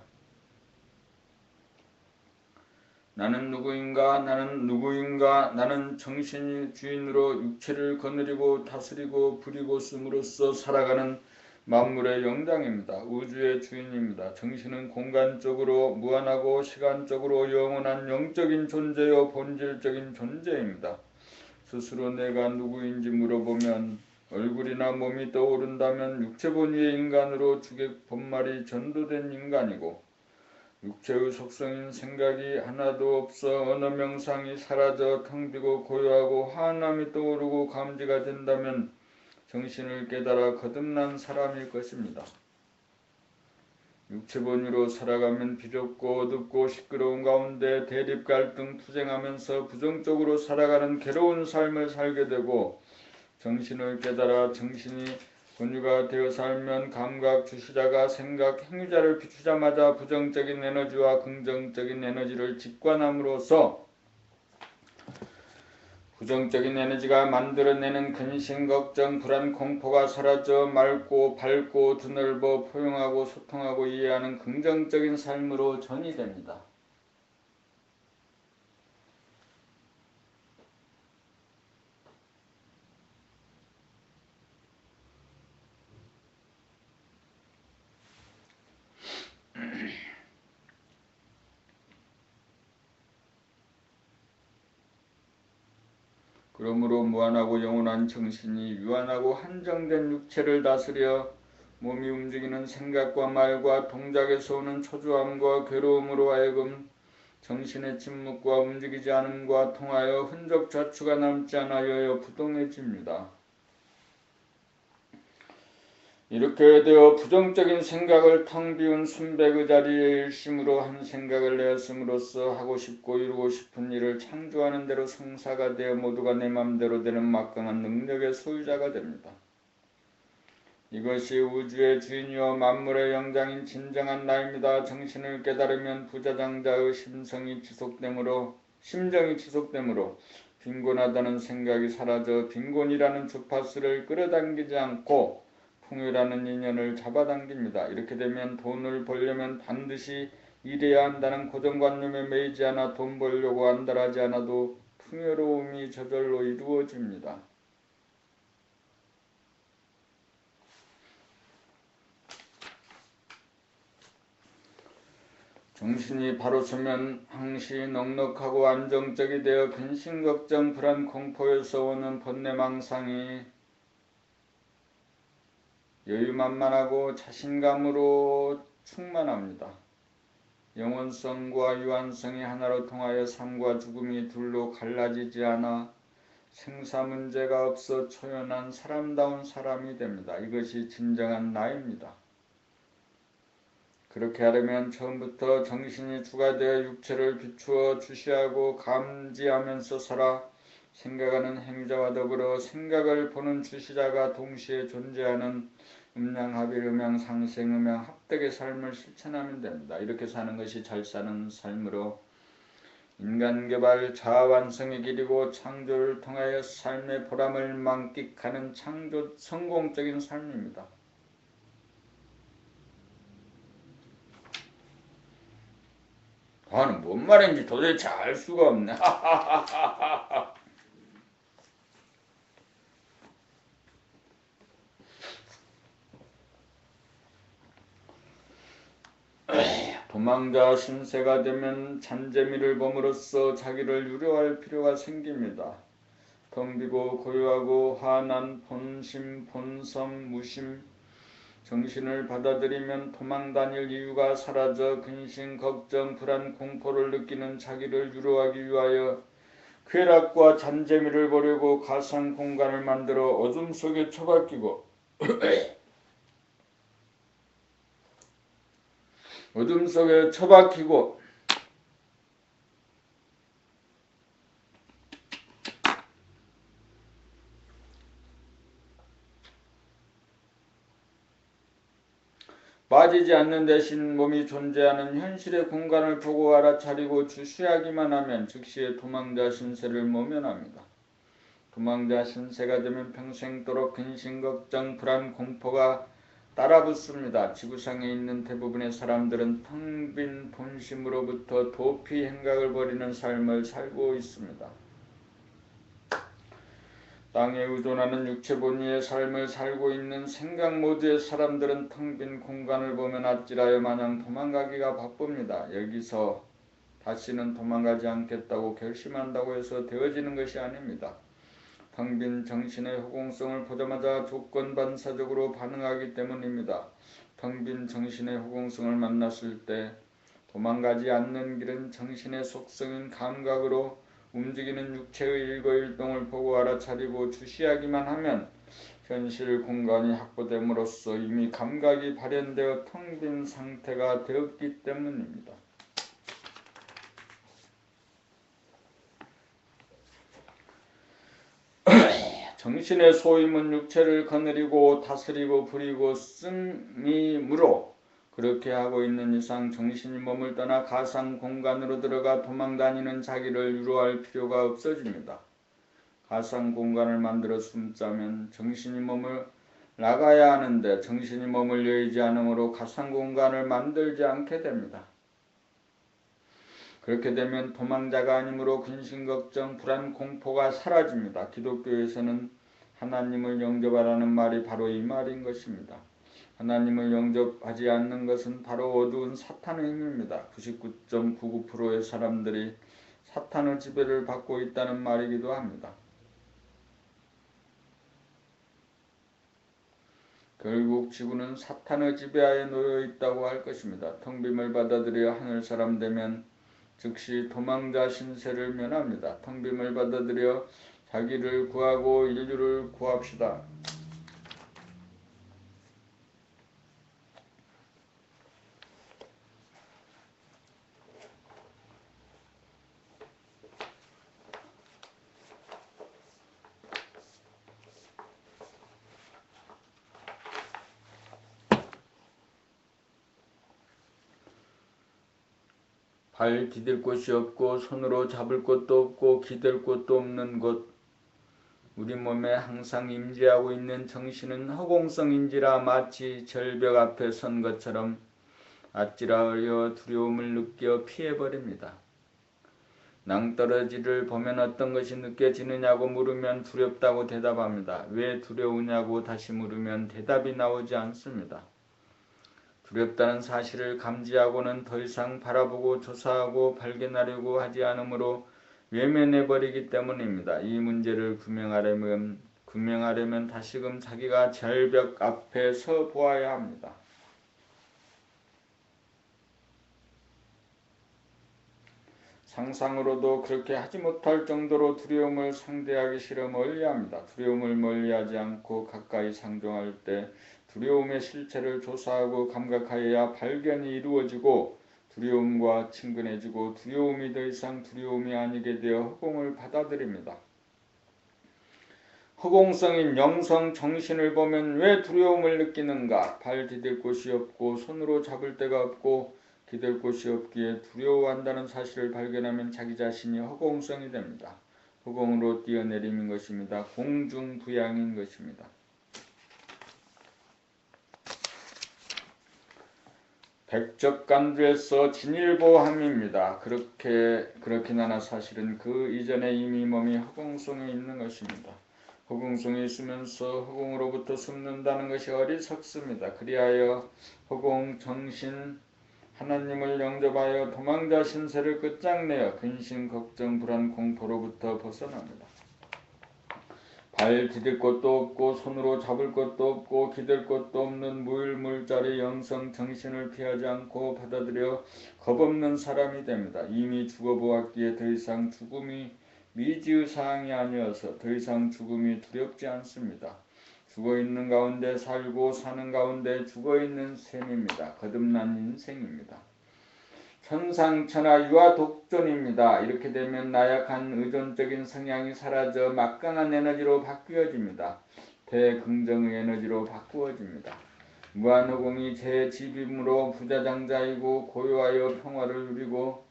나는 누구인가? 나는 정신이 주인으로 육체를 거느리고 다스리고 부리고 씀으로써 살아가는 만물의 영장입니다. 우주의 주인입니다. 정신은 공간적으로 무한하고 시간적으로 영원한 영적인 존재요 본질적인 존재입니다. 스스로 내가 누구인지 물어보면 얼굴이나 몸이 떠오른다면 육체 본위의 인간으로 주객 본말이 전도된 인간이고 육체의 속성인 생각이 하나도 없어 언어 명상이 사라져 텅 비고 고요하고 화남이 떠오르고 감지가 된다면 정신을 깨달아 거듭난 사람일 것입니다. 육체 본위로 살아가면 비좁고 어둡고 시끄러운 가운데 대립 갈등 투쟁하면서 부정적으로 살아가는 괴로운 삶을 살게 되고, 정신을 깨달아 정신이 본유가 되어 살면 감각 주시자가 생각 행위자를 비추자마자 부정적인 에너지와 긍정적인 에너지를 직관함으로써 부정적인 에너지가 만들어내는 근심, 걱정, 불안, 공포가 사라져 맑고 밝고 드넓어 포용하고 소통하고 이해하는 긍정적인 삶으로 전이 됩니다. 그러므로 무한하고 영원한 정신이 유한하고 한정된 육체를 다스려 몸이 움직이는 생각과 말과 동작에서 오는 초조함과 괴로움으로 하여금 정신의 침묵과 움직이지 않음과 통하여 흔적 자추가 남지 않아여 부동해집니다. 이렇게 되어 부정적인 생각을 텅 비운 순백의 자리에 일심으로 한 생각을 내었음으로써 하고 싶고 이루고 싶은 일을 창조하는 대로 성사가 되어 모두가 내 맘대로 되는 막강한 능력의 소유자가 됩니다. 이것이 우주의 주인이요 만물의 영장인 진정한 나입니다. 정신을 깨달으면 부자장자의 심정이 지속되므로 빈곤하다는 생각이 사라져 빈곤이라는 주파수를 끌어당기지 않고 풍요라는 인연을 잡아당깁니다. 이렇게 되면 돈을 벌려면 반드시 일해야 한다는 고정관념에 매이지 않아 돈 벌려고 안달하지 않아도 풍요로움이 저절로 이루어집니다. 정신이 바로 서면 항시 넉넉하고 안정적이 되어 근심, 걱정, 불안, 공포에서 오는 번뇌망상이 여유만만하고 자신감으로 충만합니다. 영원성과 유한성이 하나로 통하여 삶과 죽음이 둘로 갈라지지 않아 생사 문제가 없어 초연한 사람다운 사람이 됩니다. 이것이 진정한 나입니다. 그렇게 하려면 처음부터 정신이 주가 되어 육체를 비추어 주시하고 감지하면서 살아 생각하는 행위자와 더불어 생각을 보는 주시자가 동시에 존재하는 음양합일, 음양상생, 음양합덕의 삶을 실천하면 됩니다. 이렇게 사는 것이 잘 사는 삶으로 인간개발 자아완성의 길이고 창조를 통하여 삶의 보람을 만끽하는 창조 성공적인 삶입니다. 나는 뭔 말인지 도대체 알 수가 없네. 도망자 신세가 되면 잔재미를 범으로써 자기를 유료할 필요가 생깁니다. 텅비고 고요하고 화난 본심, 본성, 무심, 정신을 받아들이면 도망 다닐 이유가 사라져 근심, 걱정, 불안, 공포를 느끼는 자기를 유로하기 위하여 쾌락과 잔재미를 보려고 가상 공간을 만들어 어둠 속에 처박히고 어둠 속에 처박히고 빠지지 않는 대신 몸이 존재하는 현실의 공간을 보고 알아차리고 주시하기만 하면 즉시의 도망자 신세를 모면합니다. 도망자 신세가 되면 평생도록 근심, 걱정, 불안, 공포가 따라붙습니다. 지구상에 있는 대부분의 사람들은 텅 빈 본심으로부터 도피 행각을 벌이는 삶을 살고 있습니다. 땅에 의존하는 육체 본위의 삶을 살고 있는 생각 모드의 사람들은 텅 빈 공간을 보면 아찔하여 마냥 도망가기가 바쁩니다. 여기서 다시는 도망가지 않겠다고 결심한다고 해서 되어지는 것이 아닙니다. 텅 빈 정신의 허공성을 보자마자 조건반사적으로 반응하기 때문입니다. 텅 빈 정신의 허공성을 만났을 때 도망가지 않는 길은 정신의 속성인 감각으로 움직이는 육체의 일거일동을 보고 알아차리고 주시하기만 하면 현실 공간이 확보됨으로써 이미 감각이 발현되어 텅 빈 상태가 되었기 때문입니다. 정신의 소임은 육체를 거느리고 다스리고 부리고 씀이므로 그렇게 하고 있는 이상 정신이 몸을 떠나 가상 공간으로 들어가 도망다니는 자기를 유로할 필요가 없어집니다. 가상 공간을 만들어 숨자면 정신이 몸을 나가야 하는데 정신이 몸을 여의지 않으므로 가상 공간을 만들지 않게 됩니다. 그렇게 되면 도망자가 아니므로 근심, 걱정, 불안, 공포가 사라집니다. 기독교에서는 하나님을 영접하라는 말이 바로 이 말인 것입니다. 하나님을 영접하지 않는 것은 바로 어두운 사탄의 힘입니다. 99.99%의 사람들이 사탄의 지배를 받고 있다는 말이기도 합니다. 결국 지구는 사탄의 지배하에 놓여 있다고 할 것입니다. 텅빔을 받아들여 하늘 사람 되면 즉시 도망자 신세를 면합니다. 텅빔을 받아들여 자기를 구하고 인류를 구합시다. 발 디딜 곳이 없고 손으로 잡을 곳도 없고 기댈 곳도 없는 곳, 우리 몸에 항상 임재하고 있는 정신은 허공성인지라 마치 절벽 앞에 선 것처럼 아찔하여 두려움을 느껴 피해버립니다. 낭떠러지를 보면 어떤 것이 느껴지느냐고 물으면 두렵다고 대답합니다. 왜 두려우냐고 다시 물으면 대답이 나오지 않습니다. 두렵다는 사실을 감지하고는 더 이상 바라보고 조사하고 발견하려고 하지 않으므로 외면해버리기 때문입니다. 이 문제를 규명하려면 다시금 자기가 절벽 앞에 서 보아야 합니다. 상상으로도 그렇게 하지 못할 정도로 두려움을 상대하기 싫어 멀리합니다. 두려움을 멀리하지 않고 가까이 상종할 때 두려움의 실체를 조사하고 감각하여야 발견이 이루어지고 두려움과 친근해지고 두려움이 더 이상 두려움이 아니게 되어 허공을 받아들입니다. 허공성인 영성 정신을 보면 왜 두려움을 느끼는가? 발 디딜 곳이 없고 손으로 잡을 데가 없고 기댈 곳이 없기에 두려워한다는 사실을 발견하면 자기 자신이 허공성이 됩니다. 허공으로 뛰어내림인 것입니다. 공중부양인 것입니다. 백적간두에서 진일보함입니다. 그렇긴 하나 사실은 그 이전에 이미 몸이 허공성에 있는 것입니다. 허공성에 있으면서 허공으로부터 숨는다는 것이 어리석습니다. 그리하여 허공 정신 하나님을 영접하여 도망자 신세를 끝장내어 근심, 걱정, 불안, 공포로부터 벗어납니다. 발 디딜 곳도 없고 손으로 잡을 곳도 없고 기댈 곳도 없는 무일물자리 영성 정신을 피하지 않고 받아들여 겁없는 사람이 됩니다. 이미 죽어보았기에 더 이상 죽음이 미지의 사항이 아니어서 더 이상 죽음이 두렵지 않습니다. 죽어있는 가운데 살고 사는 가운데 죽어있는 셈입니다. 거듭난 인생입니다. 천상천하 유아독존입니다. 이렇게 되면 나약한 의존적인 성향이 사라져 막강한 에너지로 바뀌어집니다. 대긍정의 에너지로 바꾸어집니다. 무한허공이 제 집이므로 부자장자이고 고요하여 평화를 누리고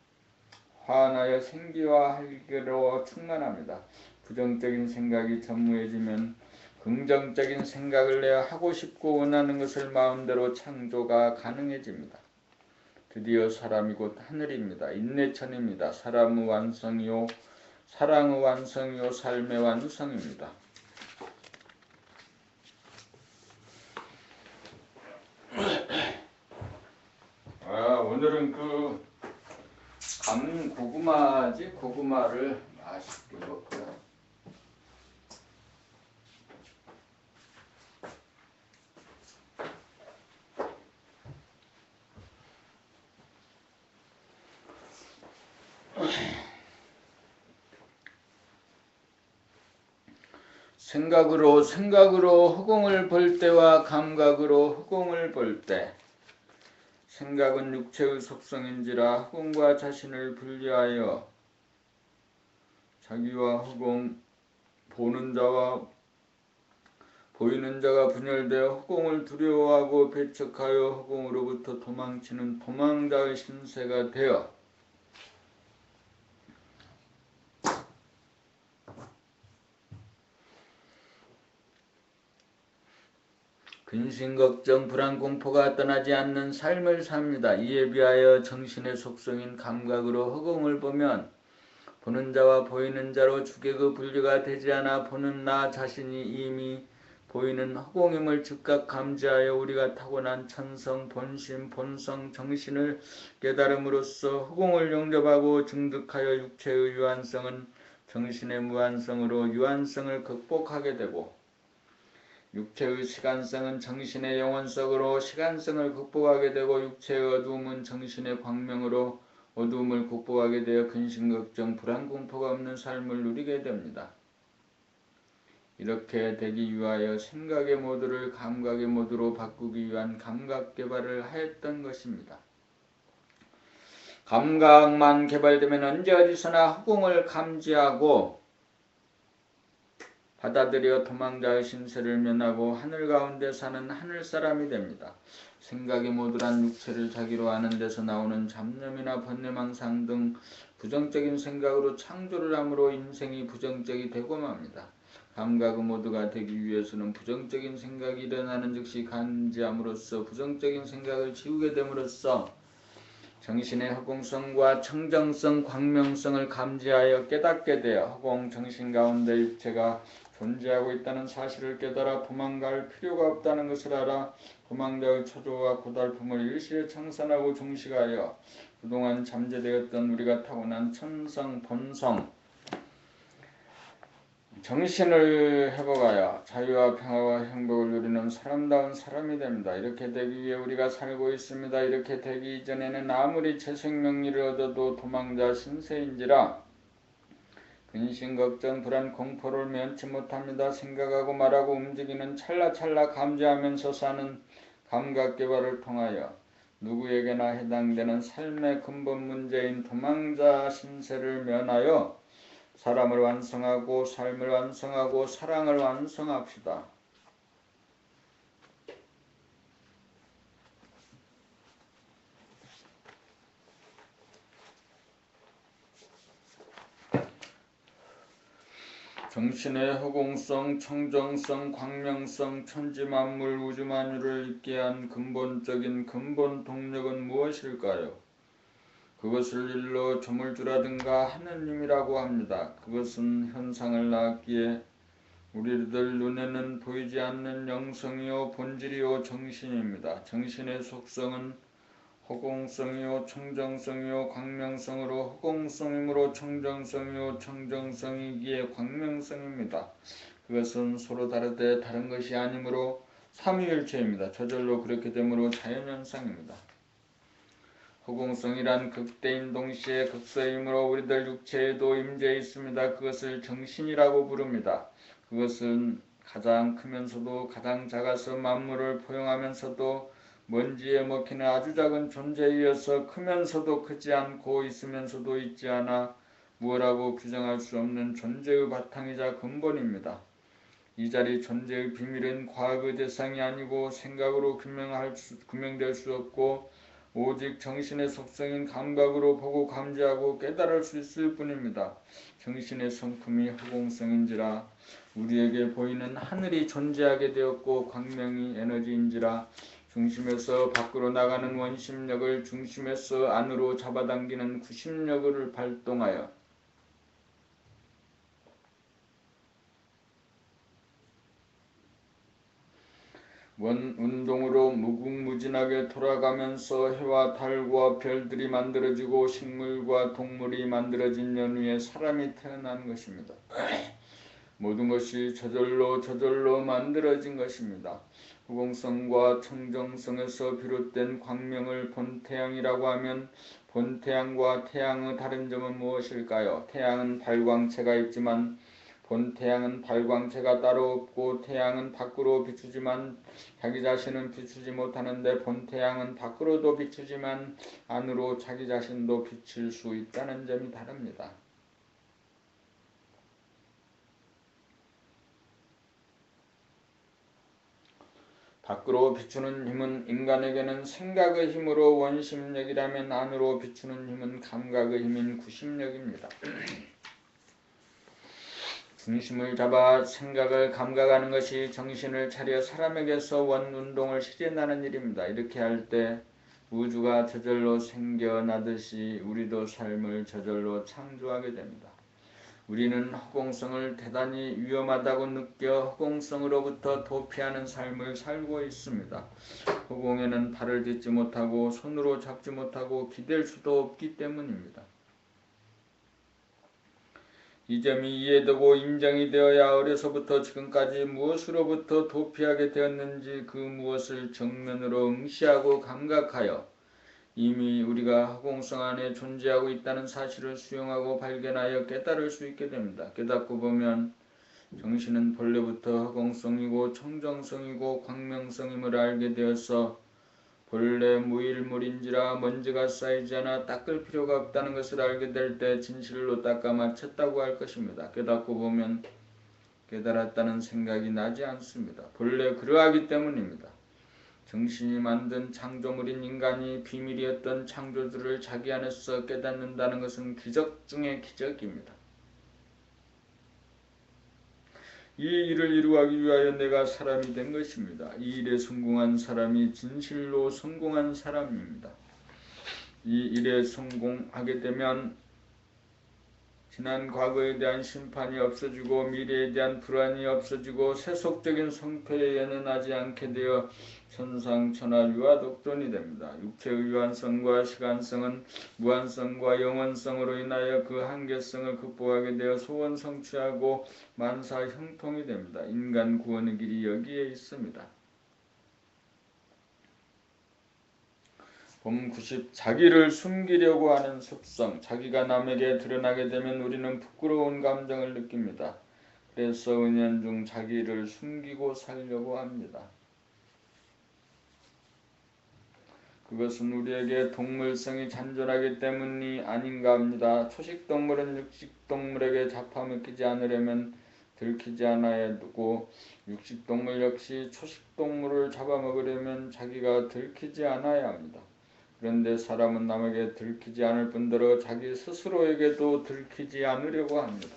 환하여 생기와 활기로 충만합니다. 부정적인 생각이 전무해지면 긍정적인 생각을 내어 하고 싶고 원하는 것을 마음대로 창조가 가능해집니다. 드디어 사람이 곧 하늘입니다. 인내천입니다. 사람의 완성이요 사랑의 완성이요 삶의 완성입니다. 오늘은 고구마를 맛있게 먹고요. 생각으로 허공을 볼 때와 감각으로 허공을 볼 때. 생각은 육체의 속성인지라 허공과 자신을 분리하여 자기와 허공, 보는 자와 보이는 자가 분열되어 허공을 두려워하고 배척하여 허공으로부터 도망치는 도망자의 신세가 되어 근심, 걱정, 불안, 공포가 떠나지 않는 삶을 삽니다. 이에 비하여 정신의 속성인 감각으로 허공을 보면 보는 자와 보이는 자로 주객의 분리가 되지 않아 보는 나 자신이 이미 보이는 허공임을 즉각 감지하여 우리가 타고난 천성, 본심, 본성, 정신을 깨달음으로써 허공을 용접하고 증득하여 육체의 유한성은 정신의 무한성으로 유한성을 극복하게 되고 육체의 시간성은 정신의 영원성으로 시간성을 극복하게 되고 육체의 어두움은 정신의 광명으로 어두움을 극복하게 되어 근심, 걱정, 불안, 공포가 없는 삶을 누리게 됩니다. 이렇게 되기 위하여 생각의 모드를 감각의 모드로 바꾸기 위한 감각 개발을 하였던 것입니다. 감각만 개발되면 언제 어디서나 허공을 감지하고 받아들여 도망자의 신세를 면하고 하늘 가운데 사는 하늘사람이 됩니다. 생각의 모두란 육체를 자기로 아는 데서 나오는 잡념이나 번뇌망상 등 부정적인 생각으로 창조를 함으로 인생이 부정적이 되고 맙니다. 감각의 모두가 되기 위해서는 부정적인 생각이 일어나는 즉시 감지함으로써 부정적인 생각을 지우게 됨으로써 정신의 허공성과 청정성, 광명성을 감지하여 깨닫게 되어 허공 정신 가운데 육체가 존재하고 있다는 사실을 깨달아 도망갈 필요가 없다는 것을 알아 도망자의 초조와 고달픔을 일시에 청산하고 종식하여 그동안 잠재되었던 우리가 타고난 천성, 본성, 정신을 회복하여 자유와 평화와 행복을 누리는 사람다운 사람이 됩니다. 이렇게 되기 위해 우리가 살고 있습니다. 이렇게 되기 이전에는 아무리 재생명리를 얻어도 도망자 신세인지라 근심, 걱정, 불안, 공포를 면치 못합니다. 생각하고 말하고 움직이는 찰나찰나 감지하면서 사는 감각개발을 통하여 누구에게나 해당되는 삶의 근본 문제인 도망자 신세를 면하여 사람을 완성하고 삶을 완성하고 사랑을 완성합시다. 정신의 허공성, 청정성, 광명성, 천지만물, 우주만유를 있게 한 근본적인 근본 동력은 무엇일까요? 그것을 일러 조물주라든가 하느님이라고 합니다. 그것은 현상을 낳았기에 우리들 눈에는 보이지 않는 영성이요 본질이요 정신입니다. 정신의 속성은 허공성이요 청정성이요 광명성으로 허공성이므로 청정성이요 청정성이기에 광명성입니다. 그것은 서로 다르되 다른 것이 아니므로 삼위일체입니다. 저절로 그렇게 되므로 자연현상입니다. 허공성이란 극대인 동시에 극서이므로 우리들 육체에도 임재 있습니다. 그것을 정신이라고 부릅니다. 그것은 가장 크면서도 가장 작아서 만물을 포용하면서도 먼지에 먹히는 아주 작은 존재이어서 크면서도 크지 않고 있으면서도 있지 않아 무엇라고 규정할 수 없는 존재의 바탕이자 근본입니다. 이 자리 존재의 비밀은 과학의 대상이 아니고 생각으로 규명될 수 없고 오직 정신의 속성인 감각으로 보고 감지하고 깨달을 수 있을 뿐입니다. 정신의 성품이 허공성인지라 우리에게 보이는 하늘이 존재하게 되었고 광명이 에너지인지라 중심에서 밖으로 나가는 원심력을 중심에서 안으로 잡아당기는 구심력을 발동하여 운동으로 무궁무진하게 돌아가면서 해와 달과 별들이 만들어지고 식물과 동물이 만들어진 연후에 사람이 태어난 것입니다. 모든 것이 저절로 만들어진 것입니다. 후공성과 청정성에서 비롯된 광명을 본태양이라고 하면 본태양과 태양의 다른 점은 무엇일까요? 태양은 발광체가 있지만 본 태양은 발광체가 따로 없고 태양은 밖으로 비추지만 자기 자신은 비추지 못하는데 본 태양은 밖으로도 비추지만 안으로 자기 자신도 비칠 수 있다는 점이 다릅니다. 밖으로 비추는 힘은 인간에게는 생각의 힘으로 원심력이라면 안으로 비추는 힘은 감각의 힘인 구심력입니다. 중심을 잡아 생각을 감각하는 것이 정신을 차려 사람에게서 원운동을 실현하는 일입니다. 이렇게 할 때 우주가 저절로 생겨나듯이 우리도 삶을 저절로 창조하게 됩니다. 우리는 허공성을 대단히 위험하다고 느껴 허공성으로부터 도피하는 삶을 살고 있습니다. 허공에는 발을 딛지 못하고 손으로 잡지 못하고 기댈 수도 없기 때문입니다. 이 점이 이해되고 인정이 되어야 어려서부터 지금까지 무엇으로부터 도피하게 되었는지 그 무엇을 정면으로 응시하고 감각하여 이미 우리가 허공성 안에 존재하고 있다는 사실을 수용하고 발견하여 깨달을 수 있게 됩니다. 깨닫고 보면 정신은 본래부터 허공성이고 청정성이고 광명성임을 알게 되어서 본래 무일물인지라 먼지가 쌓이지 않아 닦을 필요가 없다는 것을 알게 될 때 진실로 닦아 마쳤다고 할 것입니다. 깨닫고 보면 깨달았다는 생각이 나지 않습니다. 본래 그러하기 때문입니다. 정신이 만든 창조물인 인간이 비밀이었던 창조주를 자기 안에서 깨닫는다는 것은 기적 중의 기적입니다. 이 일을 이루기 위하여 내가 사람이 된 것입니다. 이 일에 성공한 사람이 진실로 성공한 사람입니다. 이 일에 성공하게 되면 지난 과거에 대한 심판이 없어지고 미래에 대한 불안이 없어지고 세속적인 성패에 연연하지 않게 되어 천상천하 유아독존이 됩니다. 육체의 유한성과 시간성은 무한성과 영원성으로 인하여 그 한계성을 극복하게 되어 소원 성취하고 만사 형통이 됩니다. 인간 구원의 길이 여기에 있습니다. 봄 90. 자기를 숨기려고 하는 습성. 자기가 남에게 드러나게 되면 우리는 부끄러운 감정을 느낍니다. 그래서 은연중 자기를 숨기고 살려고 합니다. 그것은 우리에게 동물성이 잔존하기 때문이 아닌가 합니다. 초식동물은 육식동물에게 잡아먹히지 않으려면 들키지 않아야 하고 육식동물 역시 초식동물을 잡아먹으려면 자기가 들키지 않아야 합니다. 그런데 사람은 남에게 들키지 않을 뿐더러 자기 스스로에게도 들키지 않으려고 합니다.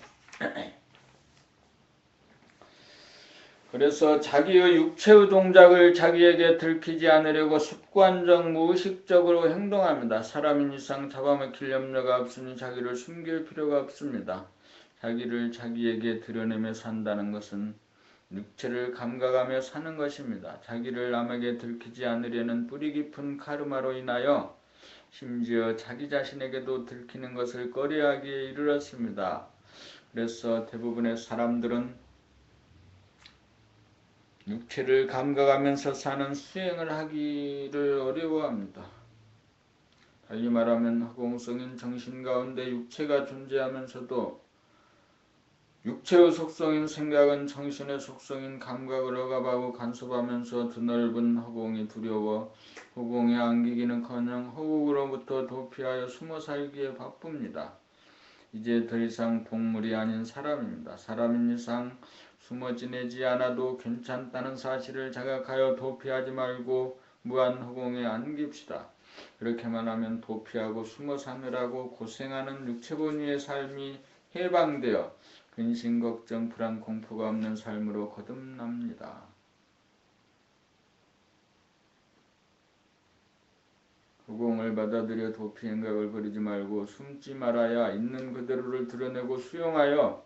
그래서 자기의 육체의 동작을 자기에게 들키지 않으려고 습관적 무의식적으로 행동합니다. 사람인 이상 잡아먹힐 염려가 없으니 자기를 숨길 필요가 없습니다. 자기를 자기에게 드러내며 산다는 것은 육체를 감각하며 사는 것입니다. 자기를 남에게 들키지 않으려는 뿌리 깊은 카르마로 인하여 심지어 자기 자신에게도 들키는 것을 꺼려하기에 이르렀습니다. 그래서 대부분의 사람들은 육체를 감각하면서 사는 수행을 하기를 어려워합니다. 달리 말하면 허공성인 정신 가운데 육체가 존재하면서도 육체의 속성인 생각은 정신의 속성인 감각을 억압하고 간섭하면서 드넓은 허공이 두려워 허공에 안기기는커녕 허공으로부터 도피하여 숨어 살기에 바쁩니다. 이제 더 이상 동물이 아닌 사람입니다. 사람인 이상 숨어 지내지 않아도 괜찮다는 사실을 자각하여 도피하지 말고 무한 허공에 안깁시다. 그렇게만 하면 도피하고 숨어 사느라고 고생하는 육체본위의 삶이 해방되어 근심, 걱정, 불안, 공포가 없는 삶으로 거듭납니다. 허공을 받아들여 도피 행각을 버리지 말고 숨지 말아야 있는 그대로를 드러내고 수용하여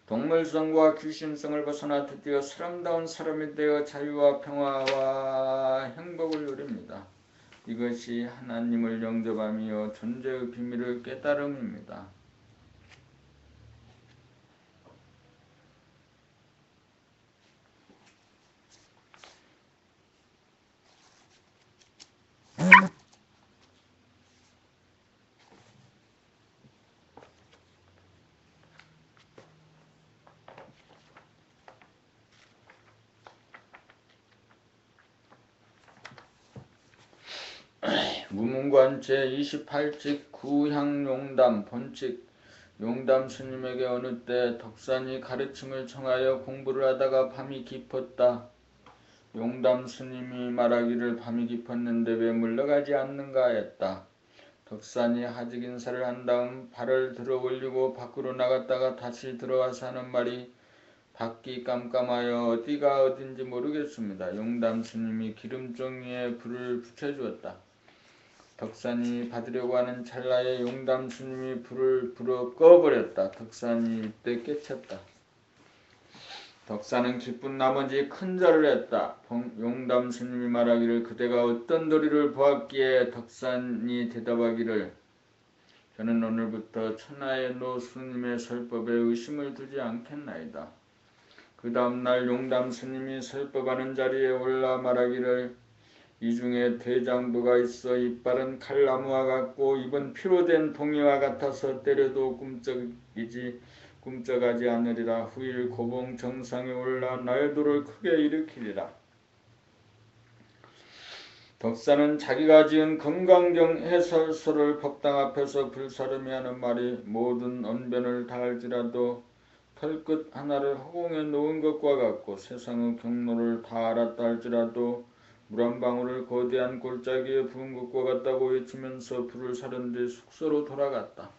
동물성과 귀신성을 벗어나 드디어 사람다운 사람이 되어 자유와 평화와 행복을 누립니다. 이것이 하나님을 영접하며 존재의 비밀을 깨달음입니다. 무문관 제28직 구향용담 본칙. 용담 스님에게 어느 때 덕산이 가르침을 청하여 공부를 하다가 밤이 깊었다. 용담 스님이 말하기를 밤이 깊었는데 왜 물러가지 않는가 했다. 덕산이 하직 인사를 한 다음 발을 들어 올리고 밖으로 나갔다가 다시 들어와서 하는 말이 밖이 깜깜하여 어디가 어딘지 모르겠습니다. 용담 스님이 기름종이에 불을 붙여주었다. 덕산이 받으려고 하는 찰나에 용담 스님이 불을 불어 꺼버렸다. 덕산이 이때 깨쳤다. 덕산은 기쁜 나머지 큰 절을 했다. 용담 스님이 말하기를 그대가 어떤 도리를 보았기에 덕산이 대답하기를 저는 오늘부터 천하의 노스님의 설법에 의심을 두지 않겠나이다. 그 다음날 용담 스님이 설법하는 자리에 올라 말하기를 이 중에 대장부가 있어 이빨은 칼나무와 같고 입은 피로 된 동이와 같아서 때려도 꿈쩍하지 않으리라. 후일 고봉 정상에 올라 날도를 크게 일으키리라. 덕산은 자기가 지은 금강경 해설서를 법당 앞에서 불사르미 하는 말이 모든 언변을 다 알지라도 털끝 하나를 허공에 놓은 것과 같고 세상의 경로를 다 알았다 할지라도 물 한 방울을 거대한 골짜기에 부은 것과 같다고 외치면서 불을 사른 뒤 숙소로 돌아갔다.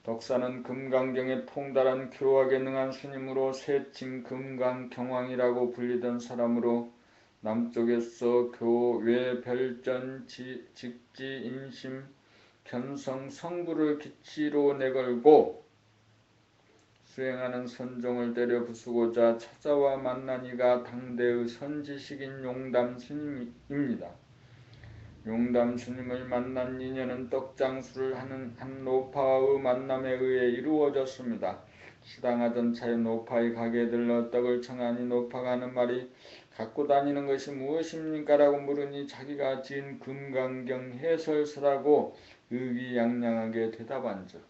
덕산은 금강경에 통달한 교학에 능한 스님으로 세칭 금강경왕이라고 불리던 사람으로 남쪽에서 교외 별전 직지 인심 견성 성부를 기치로 내걸고 수행하는 선종을 때려 부수고자 찾아와 만난 이가 당대의 선지식인 용담 스님입니다. 용담 스님을 만난 인연은 떡장수를 하는 한 노파의 만남에 의해 이루어졌습니다. 시당하던 차에 노파의 가게에 들러 떡을 청하니 노파가 하는 말이 갖고 다니는 것이 무엇입니까? 라고 물으니 자기가 지은 금강경 해설서라고 의기양양하게 대답한즉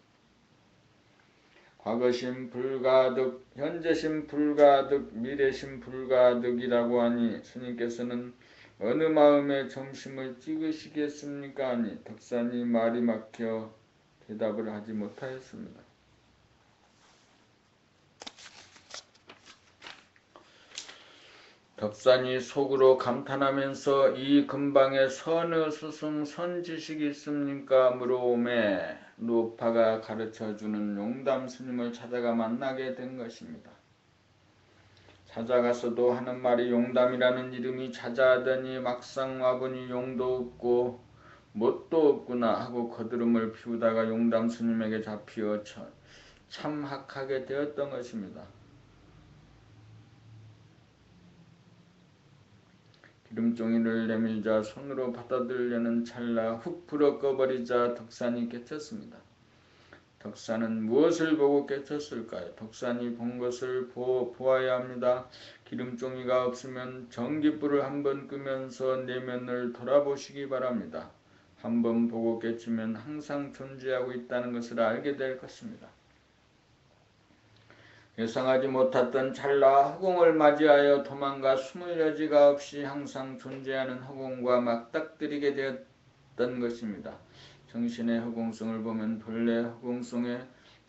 과거심 불가득, 현재심 불가득, 미래심 불가득이라고 하니 스님께서는 어느 마음에 점심을 찍으시겠습니까? 하니 덕산이 말이 막혀 대답을 하지 못하였습니다. 덕산이 속으로 감탄하면서 이 근방에 선의 스승 선지식이 있습니까? 물어오매 노파가 가르쳐주는 용담 스님을 찾아가 만나게 된 것입니다. 찾아가서도 하는 말이 용담이라는 이름이 자자하더니 막상 와보니 용도 없고 뭣도 없구나 하고 거드름을 피우다가 용담 스님에게 잡히어 참학하게 되었던 것입니다. 기름종이를 내밀자 손으로 받아들려는 찰나 훅 불어 꺼버리자 덕산이 깨쳤습니다. 덕산은 무엇을 보고 깨쳤을까요? 덕산이 본 것을 보아야 합니다. 기름종이가 없으면 전깃불을 한번 끄면서 내면을 돌아보시기 바랍니다. 한번 보고 깨치면 항상 존재하고 있다는 것을 알게 될 것입니다. 예상하지 못했던 찰나 허공을 맞이하여 도망가 숨을 여지가 없이 항상 존재하는 허공과 맞닥뜨리게 되었던 것입니다. 정신의 허공성을 보면 본래 허공성에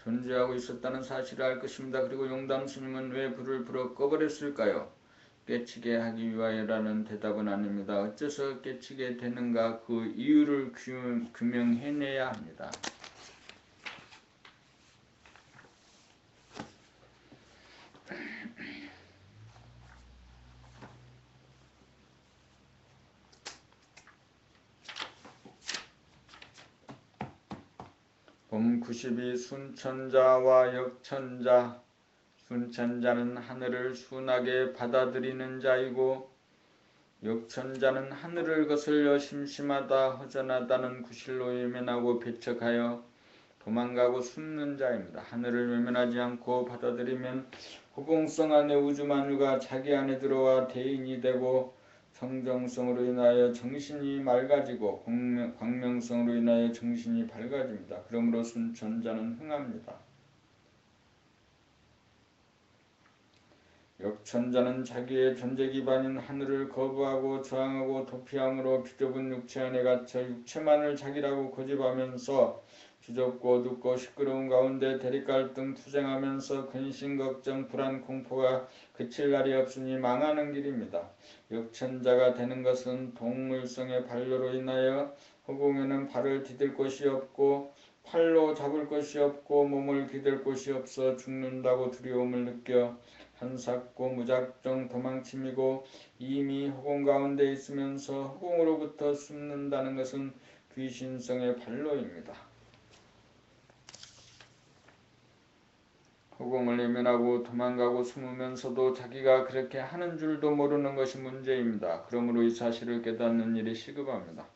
존재하고 있었다는 사실을 알 것입니다. 그리고 용담 스님은 왜 불을 불어 꺼버렸을까요? 깨치게 하기 위하여라는 대답은 아닙니다. 어째서 깨치게 되는가 그 이유를 규명해내야 합니다. 봄 92 순천자와 역천자. 순천자는 하늘을 순하게 받아들이는 자이고 역천자는 하늘을 거슬려 심심하다 허전하다는 구실로 외면하고 배척하여 도망가고 숨는 자입니다. 하늘을 외면하지 않고 받아들이면 허공성 안에 우주만유가 자기 안에 들어와 대인이 되고 성정성으로 인하여 정신이 맑아지고 광명성으로 인하여 정신이 밝아집니다. 그러므로 순천자는 흥합니다. 역천자는 자기의 존재 기반인 하늘을 거부하고 저항하고 도피함으로 비좁은 육체 안에 갇혀 육체만을 자기라고 고집하면서 비좁고 어둡고 시끄러운 가운데 대립갈등 투쟁하면서 근심 걱정 불안 공포가 그칠 날이 없으니 망하는 길입니다. 역천자가 되는 것은 동물성의 반려로 인하여 허공에는 발을 디딜 곳이 없고 팔로 잡을 것이 없고 몸을 기댈 곳이 없어 죽는다고 두려움을 느껴 한삭고 무작정 도망침이고 이미 허공 가운데 있으면서 허공으로부터 숨는다는 것은 귀신성의 반로입니다. 허공을 외면하고 도망가고 숨으면서도 자기가 그렇게 하는 줄도 모르는 것이 문제입니다. 그러므로 이 사실을 깨닫는 일이 시급합니다.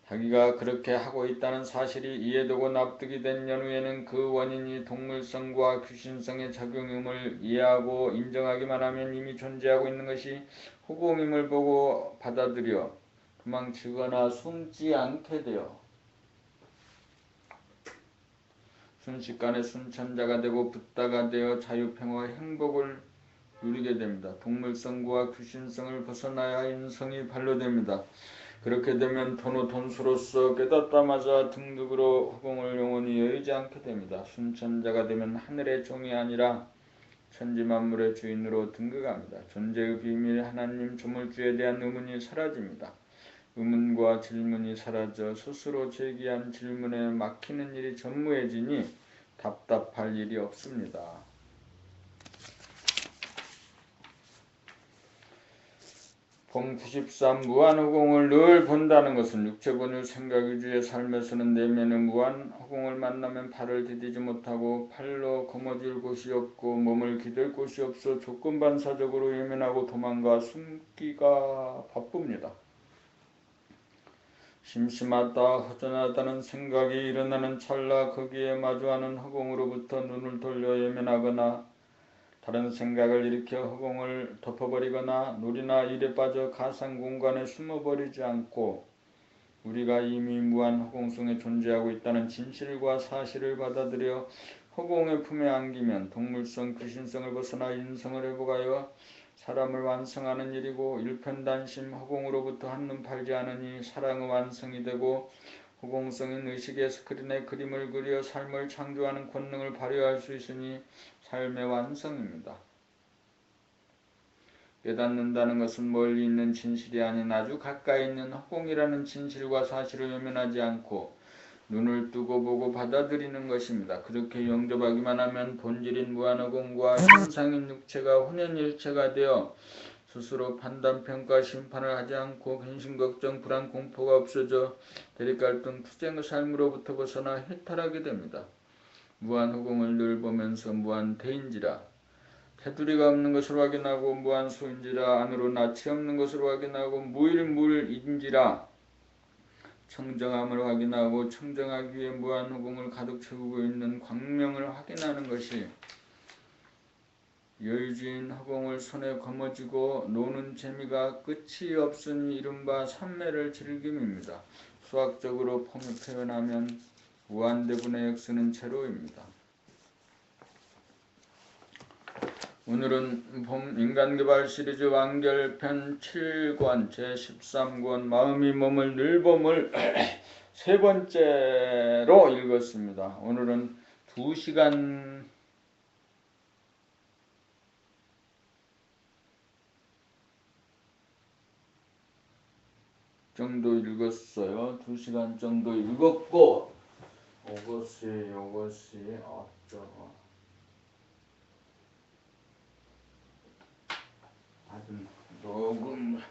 자기가 그렇게 하고 있다는 사실이 이해되고 납득이 된 연후에는 그 원인이 동물성과 귀신성의 작용임을 이해하고 인정하기만 하면 이미 존재하고 있는 것이 허공임을 보고 받아들여 도망치거나 숨지 않게 되어 순식간에 순천자가 되고 붓다가 되어 자유평화와 행복을 누리게 됩니다. 동물성과 귀신성을 벗어나야 인성이 반려됩니다. 그렇게 되면 돈수로서 깨닫다마자 등극으로 허공을 영원히 여의지 않게 됩니다. 순천자가 되면 하늘의 종이 아니라 천지만물의 주인으로 등극합니다. 존재의 비밀 하나님 조물주에 대한 의문이 사라집니다. 의문과 질문이 사라져 스스로 제기한 질문에 막히는 일이 전무해지니 답답할 일이 없습니다. 봄 93 무한허공을 늘 본다는 것은 육체본유 생각위주의 삶에서는 내면의 무한허공을 만나면 발을 디디지 못하고 팔로 거머쥘 곳이 없고 몸을 기댈 곳이 없어 조건반사적으로 외면하고 도망가 숨기가 바쁩니다. 심심하다 허전하다는 생각이 일어나는 찰나 거기에 마주하는 허공으로부터 눈을 돌려 외면하거나 다른 생각을 일으켜 허공을 덮어버리거나 놀이나 일에 빠져 가상 공간에 숨어버리지 않고 우리가 이미 무한 허공 속에 존재하고 있다는 진실과 사실을 받아들여 허공의 품에 안기면 동물성, 귀신성을 벗어나 인성을 회복하여 사람을 완성하는 일이고 일편단심 허공으로부터 한눈 팔지 않으니 사랑의 완성이 되고 허공성인 의식의 스크린에 그림을 그려 삶을 창조하는 권능을 발휘할 수 있으니 삶의 완성입니다. 깨닫는다는 것은 멀리 있는 진실이 아닌 아주 가까이 있는 허공이라는 진실과 사실을 외면하지 않고 눈을 뜨고 보고 받아들이는 것입니다. 그렇게 영접하기만 하면 본질인 무한허공과 현상인 육체가 혼연일체가 되어 스스로 판단, 평가, 심판을 하지 않고 근심, 걱정, 불안, 공포가 없어져 대립갈등, 투쟁의 삶으로부터 벗어나 해탈하게 됩니다. 무한허공을 늘 보면서 무한대인지라 테두리가 없는 것으로 확인하고 무한소인지라 안으로 낯이 없는 것으로 확인하고 무일물인지라 청정함을 확인하고 청정하기 위해 무한허공을 가득 채우고 있는 광명을 확인하는 것이 여유주인 허공을 손에 거머쥐고 노는 재미가 끝이 없으니 이른바 삼매를 즐김입니다. 수학적으로 표현하면 무한대분의 역수는 제로입니다. 오늘은 봄 인간개발 시리즈 완결편 7권 제13권 마음이 몸을 늘봄을 세 번째로 읽었습니다. 오늘은 2시간 정도 읽었어요. 2시간 정도 읽었고 이것이 어쩌고 아주 녹음